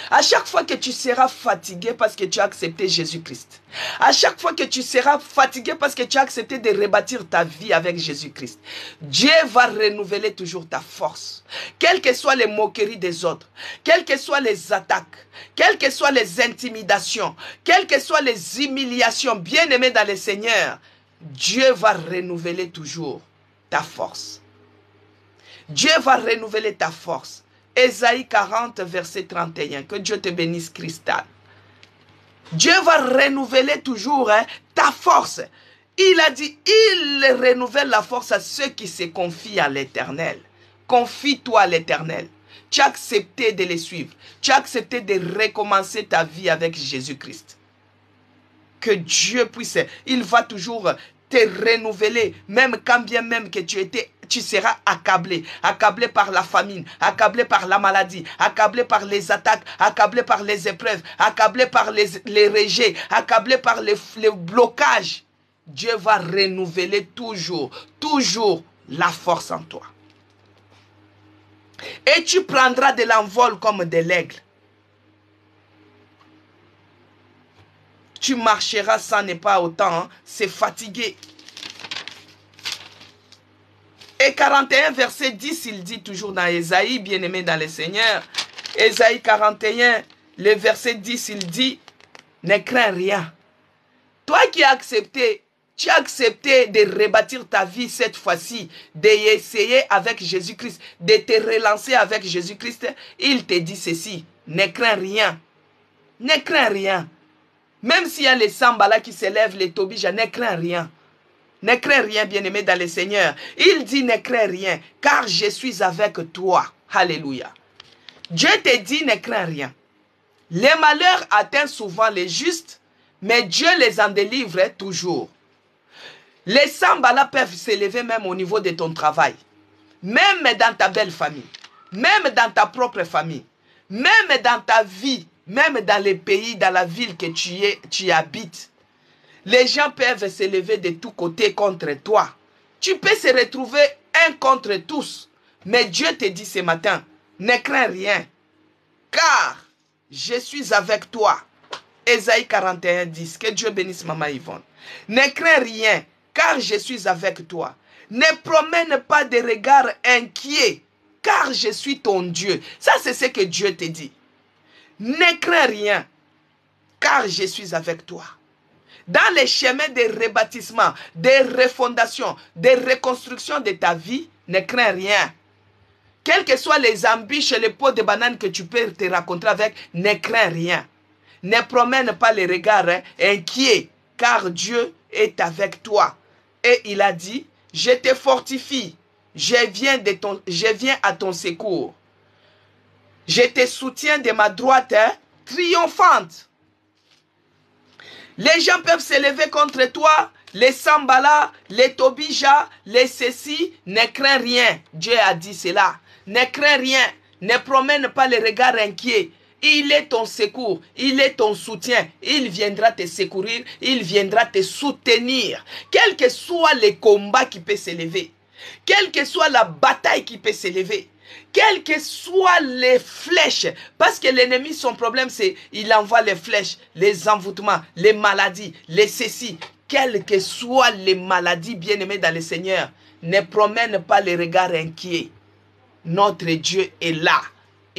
À chaque fois que tu seras fatigué parce que tu as accepté Jésus-Christ. À chaque fois que tu seras fatigué parce que tu as accepté de rebâtir ta vie avec Jésus-Christ. Dieu va renouveler toujours ta force. Quelles que soient les moqueries des autres, quelles que soient les attaques, quelles que soient les intimidations, quelles que soient les humiliations, bien-aimés dans le Seigneur, Dieu va renouveler toujours ta force. Dieu va renouveler ta force. Ésaïe 40, verset 31. Que Dieu te bénisse, Cristal. Dieu va renouveler toujours ta force. Il a dit, il renouvelle la force à ceux qui se confient à l'Éternel. Confie-toi à l'Éternel. Tu as accepté de les suivre. Tu as accepté de recommencer ta vie avec Jésus-Christ. Que Dieu puisse, il va toujours te renouveler, même quand bien même que tu seras accablé par la famine, accablé par la maladie, accablé par les attaques, accablé par les épreuves, accablé par les rejets, accablé par les blocages. Dieu va renouveler toujours la force en toi. Et tu prendras de l'envol comme de l'aigle. Tu marcheras sans ne pas autant se fatiguer. Et 41 verset 10, il dit toujours dans Ésaïe, bien-aimé dans le Seigneur. Ésaïe 41, le verset 10, il dit, ne crains rien. Toi qui as accepté, tu as accepté de rebâtir ta vie cette fois-ci, d'essayer avec Jésus-Christ, de te relancer avec Jésus-Christ. Il te dit ceci, ne crains rien. Ne crains rien. Même s'il y a les Sambala qui s'élèvent, les Tobija, ne crains rien. Ne crains rien, bien-aimé dans le Seigneur. Il dit ne crains rien, car je suis avec toi. Alléluia. Dieu te dit ne crains rien. Les malheurs atteignent souvent les justes, mais Dieu les en délivre toujours. Les Sambala peuvent s'élever même au niveau de ton travail. Même dans ta belle famille. Même dans ta propre famille. Même dans ta vie. Même dans les pays, dans la ville que tu habites. Les gens peuvent s'élever de tous côtés contre toi. Tu peux se retrouver un contre tous. Mais Dieu te dit ce matin, ne crains rien. Car je suis avec toi. Ésaïe 41, 10. Que Dieu bénisse Maman Yvonne. Ne crains rien, car je suis avec toi. Ne promène pas de regards inquiets, car je suis ton Dieu. Ça, c'est ce que Dieu te dit. Ne crains rien, car je suis avec toi. Dans les chemins de rebâtissement, de refondation, de reconstruction de ta vie, ne crains rien. Quelles que soient les embûches et les pots de banane que tu peux te rencontrer avec, ne crains rien. Ne promène pas les regards inquiets, car Dieu est avec toi. Et il a dit, je te fortifie, je viens à ton secours. Je te soutiens de ma droite triomphante. Les gens peuvent s'élever contre toi, les Sambala, les Tobija, les ceci, ne crains rien. Dieu a dit cela. Ne crains rien, ne promène pas les regards inquiets. Il est ton secours, il est ton soutien. Il viendra te secourir, il viendra te soutenir. Quel que soit les combats qui peuvent s'élever, quelle que soit la bataille qui peut s'élever, quelles que soient les flèches, parce que l'ennemi, son problème, c'est il envoie les flèches, les envoûtements, les maladies, les ceci. Quelles que soient les maladies, bien-aimées dans le Seigneur, ne promène pas les regards inquiets. Notre Dieu est là.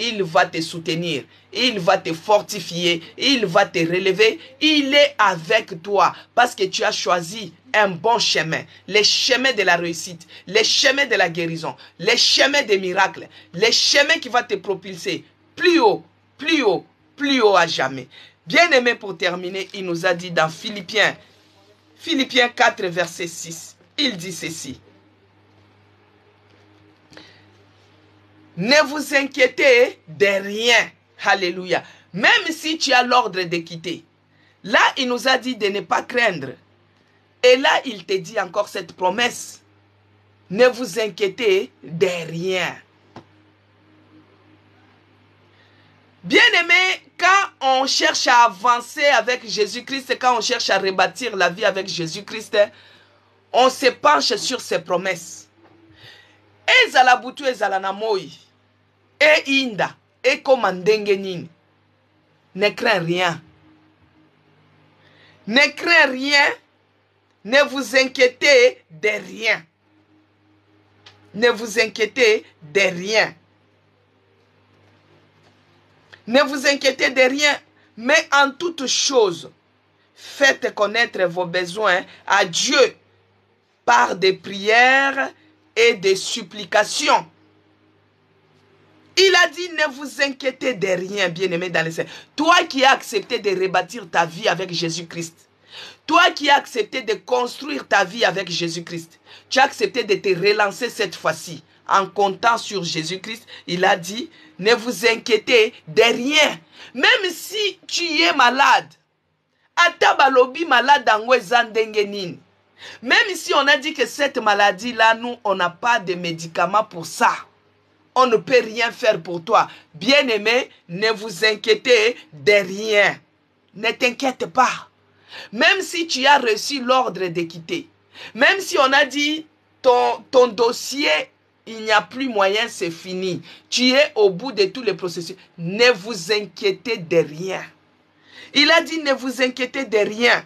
Il va te soutenir, il va te fortifier, il va te relever. Il est avec toi parce que tu as choisi un bon chemin. Les chemins de la réussite, les chemins de la guérison, les chemins des miracles, les chemins qui vont te propulser plus haut, plus haut, plus haut à jamais. Bien-aimé, pour terminer, il nous a dit dans Philippiens 4, verset 6, il dit ceci. Ne vous inquiétez de rien. Alléluia. Même si tu as l'ordre de quitter. Là, il nous a dit de ne pas craindre. Et là, il te dit encore cette promesse. Ne vous inquiétez de rien. Bien-aimé, quand on cherche à avancer avec Jésus-Christ, quand on cherche à rebâtir la vie avec Jésus-Christ, on se penche sur ses promesses. Ezala butu ezala na moi. E inda, e komandenge nini. Ne crains rien. Ne crains rien. Ne vous inquiétez de rien. Ne vous inquiétez de rien. Ne vous inquiétez de rien, mais en toute chose, faites connaître vos besoins à Dieu par des prières et des supplications. Il a dit, ne vous inquiétez de rien, bien-aimé dans le Seigneur. Toi qui as accepté de rebâtir ta vie avec Jésus-Christ, toi qui as accepté de construire ta vie avec Jésus-Christ, tu as accepté de te relancer cette fois-ci en comptant sur Jésus-Christ. Il a dit, ne vous inquiétez de rien. Même si tu es malade, atabalobi malade angwezandengenin. Même si on a dit que cette maladie-là, nous, on n'a pas de médicaments pour ça. On ne peut rien faire pour toi. Bien-aimé, ne vous inquiétez de rien. Ne t'inquiète pas. Même si tu as reçu l'ordre de quitter, même si on a dit ton dossier, il n'y a plus moyen, c'est fini. Tu es au bout de tous les processus. Ne vous inquiétez de rien. Il a dit ne vous inquiétez de rien.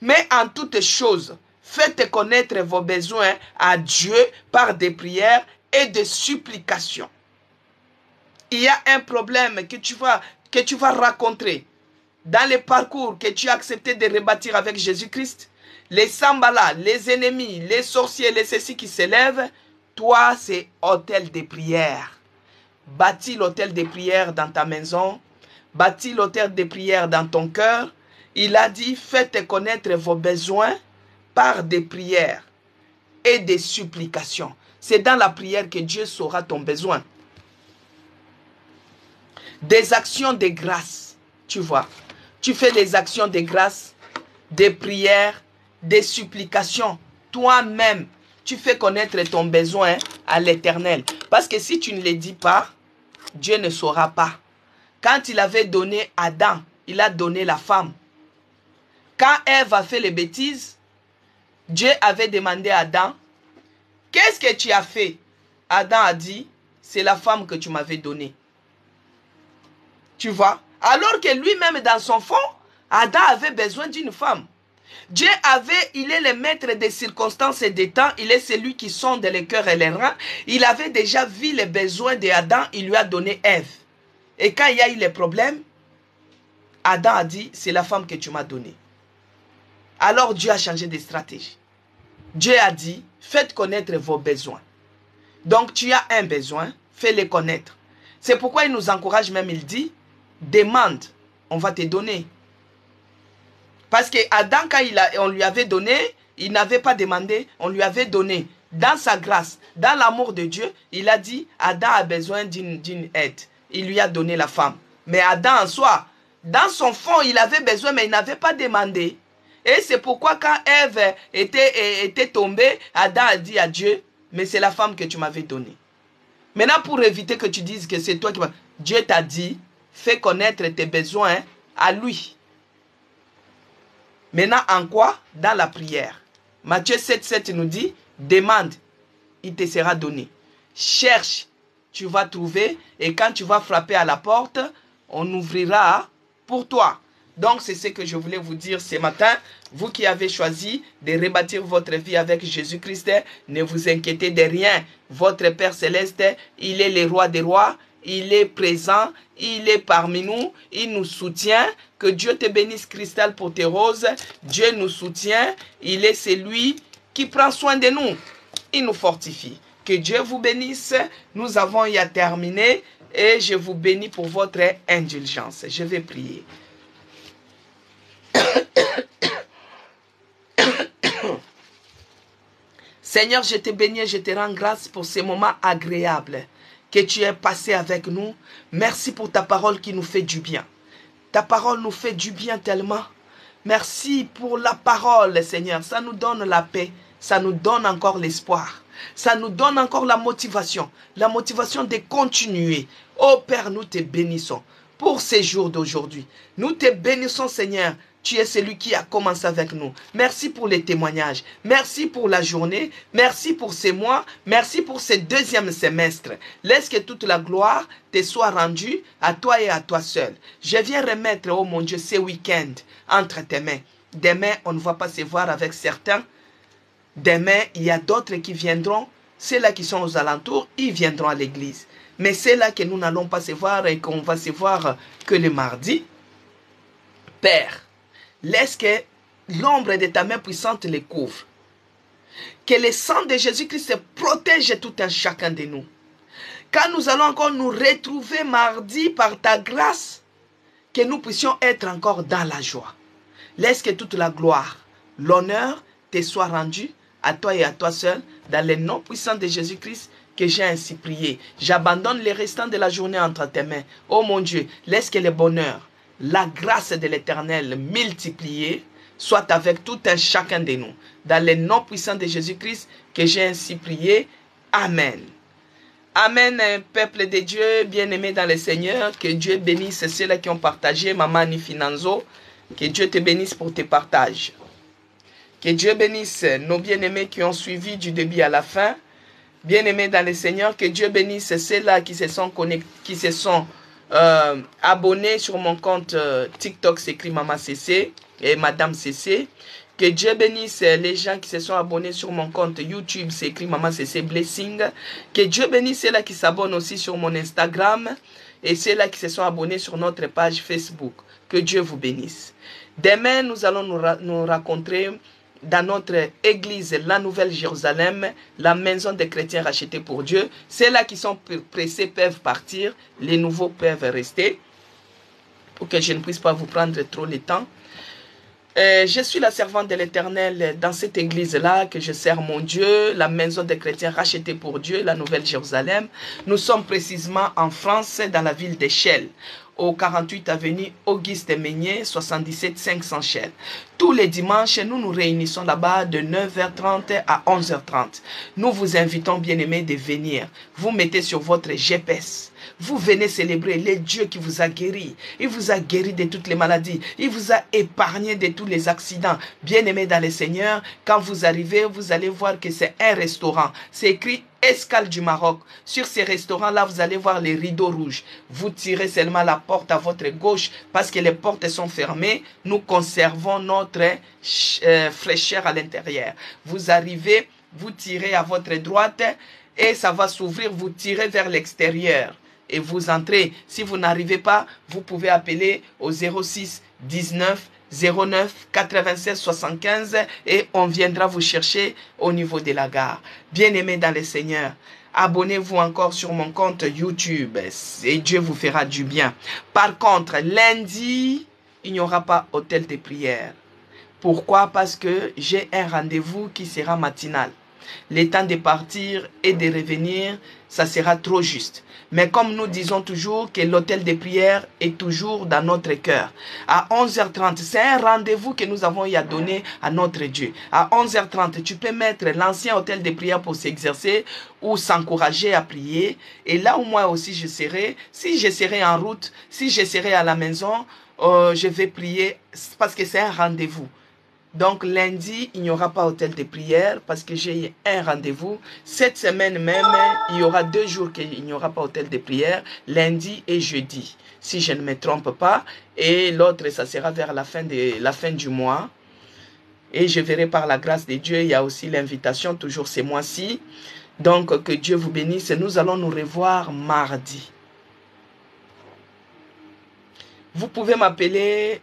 Mais en toutes choses, faites connaître vos besoins à Dieu par des prières et des supplications. Il y a un problème que tu vas rencontrer dans le parcours que tu as accepté de rebâtir avec Jésus-Christ. Les sambala, les ennemis, les sorciers, les ceci qui s'élèvent, toi c'est hôtel de prière. Bâtis l'hôtel de prière dans ta maison, bâtis l'hôtel de prière dans ton cœur. Il a dit, faites connaître vos besoins par des prières et des supplications. C'est dans la prière que Dieu saura ton besoin. Des actions de grâce, tu vois. Tu fais des actions de grâce, des prières, des supplications. Toi-même, tu fais connaître ton besoin à l'Éternel. Parce que si tu ne le dis pas, Dieu ne saura pas. Quand il avait donné Adam, il a donné la femme. Quand Ève a fait les bêtises, Dieu avait demandé à Adam, qu'est-ce que tu as fait? Adam a dit, c'est la femme que tu m'avais donnée. Tu vois? Alors que lui-même, dans son fond, Adam avait besoin d'une femme. Dieu il est le maître des circonstances et des temps. Il est celui qui sonde les cœurs et les reins. Il avait déjà vu les besoins d'Adam. Il lui a donné Ève. Et quand il y a eu les problèmes, Adam a dit, c'est la femme que tu m'as donnée. Alors Dieu a changé de stratégie. Dieu a dit, faites connaître vos besoins. Donc tu as un besoin, fais-le connaître. C'est pourquoi il nous encourage même, il dit, demande, on va te donner. Parce que Adam, quand on lui avait donné, il n'avait pas demandé, on lui avait donné. Dans sa grâce, dans l'amour de Dieu, il a dit, Adam a besoin d'une aide. Il lui a donné la femme. Mais Adam en soi, dans son fond, il avait besoin, mais il n'avait pas demandé. Et c'est pourquoi quand Ève était tombée, Adam a dit à Dieu, mais c'est la femme que tu m'avais donnée. Maintenant, pour éviter que tu dises que c'est toi qui m'as... Dieu t'a dit, fais connaître tes besoins à lui. Maintenant, en quoi? Dans la prière. Matthieu 7,7 nous dit, demande, il te sera donné. Cherche, tu vas trouver. Et quand tu vas frapper à la porte, on ouvrira pour toi. Donc, c'est ce que je voulais vous dire ce matin. Vous qui avez choisi de rebâtir votre vie avec Jésus-Christ, ne vous inquiétez de rien. Votre Père Céleste, il est le roi des rois. Il est présent, il est parmi nous, il nous soutient. Que Dieu te bénisse, Cristal, pour tes roses. Dieu nous soutient, il est celui qui prend soin de nous. Il nous fortifie. Que Dieu vous bénisse. Nous avons y à terminer et je vous bénis pour votre indulgence. Je vais prier. Seigneur, je te bénis et je te rends grâce pour ces moments agréables que tu es passé avec nous. Merci pour ta parole qui nous fait du bien. Ta parole nous fait du bien tellement. Merci pour la parole, Seigneur. Ça nous donne la paix. Ça nous donne encore l'espoir. Ça nous donne encore la motivation. La motivation de continuer. Oh Père, nous te bénissons pour ces jours d'aujourd'hui. Nous te bénissons, Seigneur, Tu es celui qui a commencé avec nous. Merci pour les témoignages. Merci pour la journée. Merci pour ces mois. Merci pour ce deuxième semestre. Laisse que toute la gloire te soit rendue à toi et à toi seul. Je viens remettre, oh mon Dieu, ce week-end entre tes mains. Demain, on ne va pas se voir avec certains. Demain, il y a d'autres qui viendront. Ceux-là qui sont aux alentours, ils viendront à l'église. Mais ceux-là que nous n'allons pas se voir et qu'on va se voir que le mardi, Père, laisse que l'ombre de ta main puissante les couvre. Que le sang de Jésus-Christ protège tout un chacun de nous. Quand nous allons encore nous retrouver mardi par ta grâce, que nous puissions être encore dans la joie. Laisse que toute la gloire, l'honneur te soit rendu à toi et à toi seul, dans le nom puissant de Jésus-Christ, que j'ai ainsi prié. J'abandonne les restants de la journée entre tes mains. Oh mon Dieu, laisse que le bonheur, la grâce de l'Éternel multipliée soit avec tout un chacun de nous. Dans le nom puissant de Jésus-Christ, que j'ai ainsi prié. Amen. Amen, peuple de Dieu, bien-aimé dans le Seigneur. Que Dieu bénisse ceux-là qui ont partagé, Maman Nifinanzo. Que Dieu te bénisse pour tes partages. Que Dieu bénisse nos bien-aimés qui ont suivi du début à la fin. Bien-aimés dans le Seigneur, que Dieu bénisse ceux-là qui se sont connectés, qui se sont abonnés sur mon compte TikTok, c'est écrit Maman CC et Madame CC. Que Dieu bénisse les gens qui se sont abonnés sur mon compte YouTube, c'est écrit Maman CC Blessing. Que Dieu bénisse ceux-là qui s'abonnent aussi sur mon Instagram et ceux-là qui se sont abonnés sur notre page Facebook. Que Dieu vous bénisse. Demain, nous allons nous rencontrer dans notre église, la Nouvelle Jérusalem, la maison des chrétiens rachetés pour Dieu. Ceux-là qui sont pressés peuvent partir, les nouveaux peuvent rester, pour que je ne puisse pas vous prendre trop le temps. Je suis la servante de l'Éternel dans cette église-là, que je sers mon Dieu, la maison des chrétiens rachetés pour Dieu, la Nouvelle Jérusalem. Nous sommes précisément en France, dans la ville d'Echelle, au 48 avenue Auguste Meunier, 77 500 Chelles. Tous les dimanches, nous nous réunissons là-bas de 9h30 à 11h30. Nous vous invitons, bien-aimés, de venir. Vous mettez sur votre GPS. Vous venez célébrer le Dieu qui vous a guéri. Il vous a guéri de toutes les maladies. Il vous a épargné de tous les accidents. Bien-aimés dans le Seigneur, quand vous arrivez, vous allez voir que c'est un restaurant. C'est écrit Escale du Maroc. Sur ces restaurants-là, vous allez voir les rideaux rouges. Vous tirez seulement la porte à votre gauche parce que les portes sont fermées. Nous conservons notre fraîcheur à l'intérieur. Vous arrivez, vous tirez à votre droite et ça va s'ouvrir. Vous tirez vers l'extérieur et vous entrez. Si vous n'arrivez pas, vous pouvez appeler au 06 19 09 96 75 et on viendra vous chercher au niveau de la gare. Bien-aimés dans le Seigneur, abonnez-vous encore sur mon compte YouTube et Dieu vous fera du bien. Par contre, lundi, il n'y aura pas hôtel de prière. Pourquoi? Parce que j'ai un rendez-vous qui sera matinal. Le temps de partir et de revenir, ça sera trop juste. Mais comme nous disons toujours que l'hôtel de prière est toujours dans notre cœur. À 11h30, c'est un rendez-vous que nous avons à donner à notre Dieu. À 11h30, tu peux mettre l'ancien hôtel de prière pour s'exercer ou s'encourager à prier. Et là où moi aussi je serai, si je serai en route, si je serai à la maison, je vais prier parce que c'est un rendez-vous. Donc lundi, il n'y aura pas hôtel de prière parce que j'ai un rendez-vous. Cette semaine même, il y aura 2 jours qu'il n'y aura pas hôtel de prière, lundi et jeudi, si je ne me trompe pas. Et l'autre, ça sera vers la fin du mois. Et je verrai par la grâce de Dieu, il y a aussi l'invitation, toujours ce mois-ci. Donc, que Dieu vous bénisse. Nous allons nous revoir mardi. Vous pouvez m'appeler,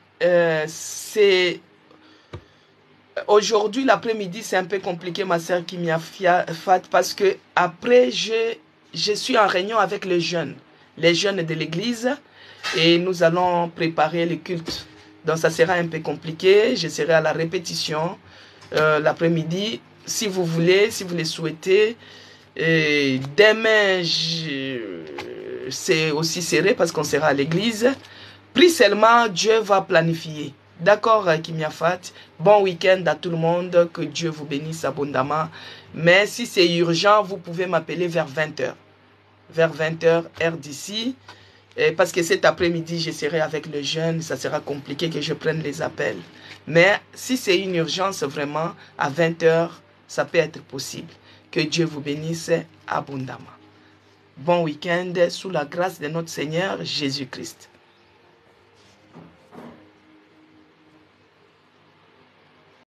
aujourd'hui, l'après-midi, c'est un peu compliqué, ma soeur qui m'y a fait, parce que après, je suis en réunion avec les jeunes de l'église, et nous allons préparer le culte. Donc, ça sera un peu compliqué. Je serai à la répétition l'après-midi. Si vous voulez, si vous le souhaitez. Et demain, c'est aussi serré parce qu'on sera à l'église. Prie seulement, Dieu va planifier. D'accord, Kimiafat. Bon week-end à tout le monde. Que Dieu vous bénisse abondamment. Mais si c'est urgent, vous pouvez m'appeler vers 20h. Vers 20h, heure d'ici. parce que cet après-midi, je serai avec le jeune, ça sera compliqué que je prenne les appels. Mais si c'est une urgence vraiment, à 20 h, ça peut être possible. Que Dieu vous bénisse abondamment. Bon week-end sous la grâce de notre Seigneur Jésus-Christ.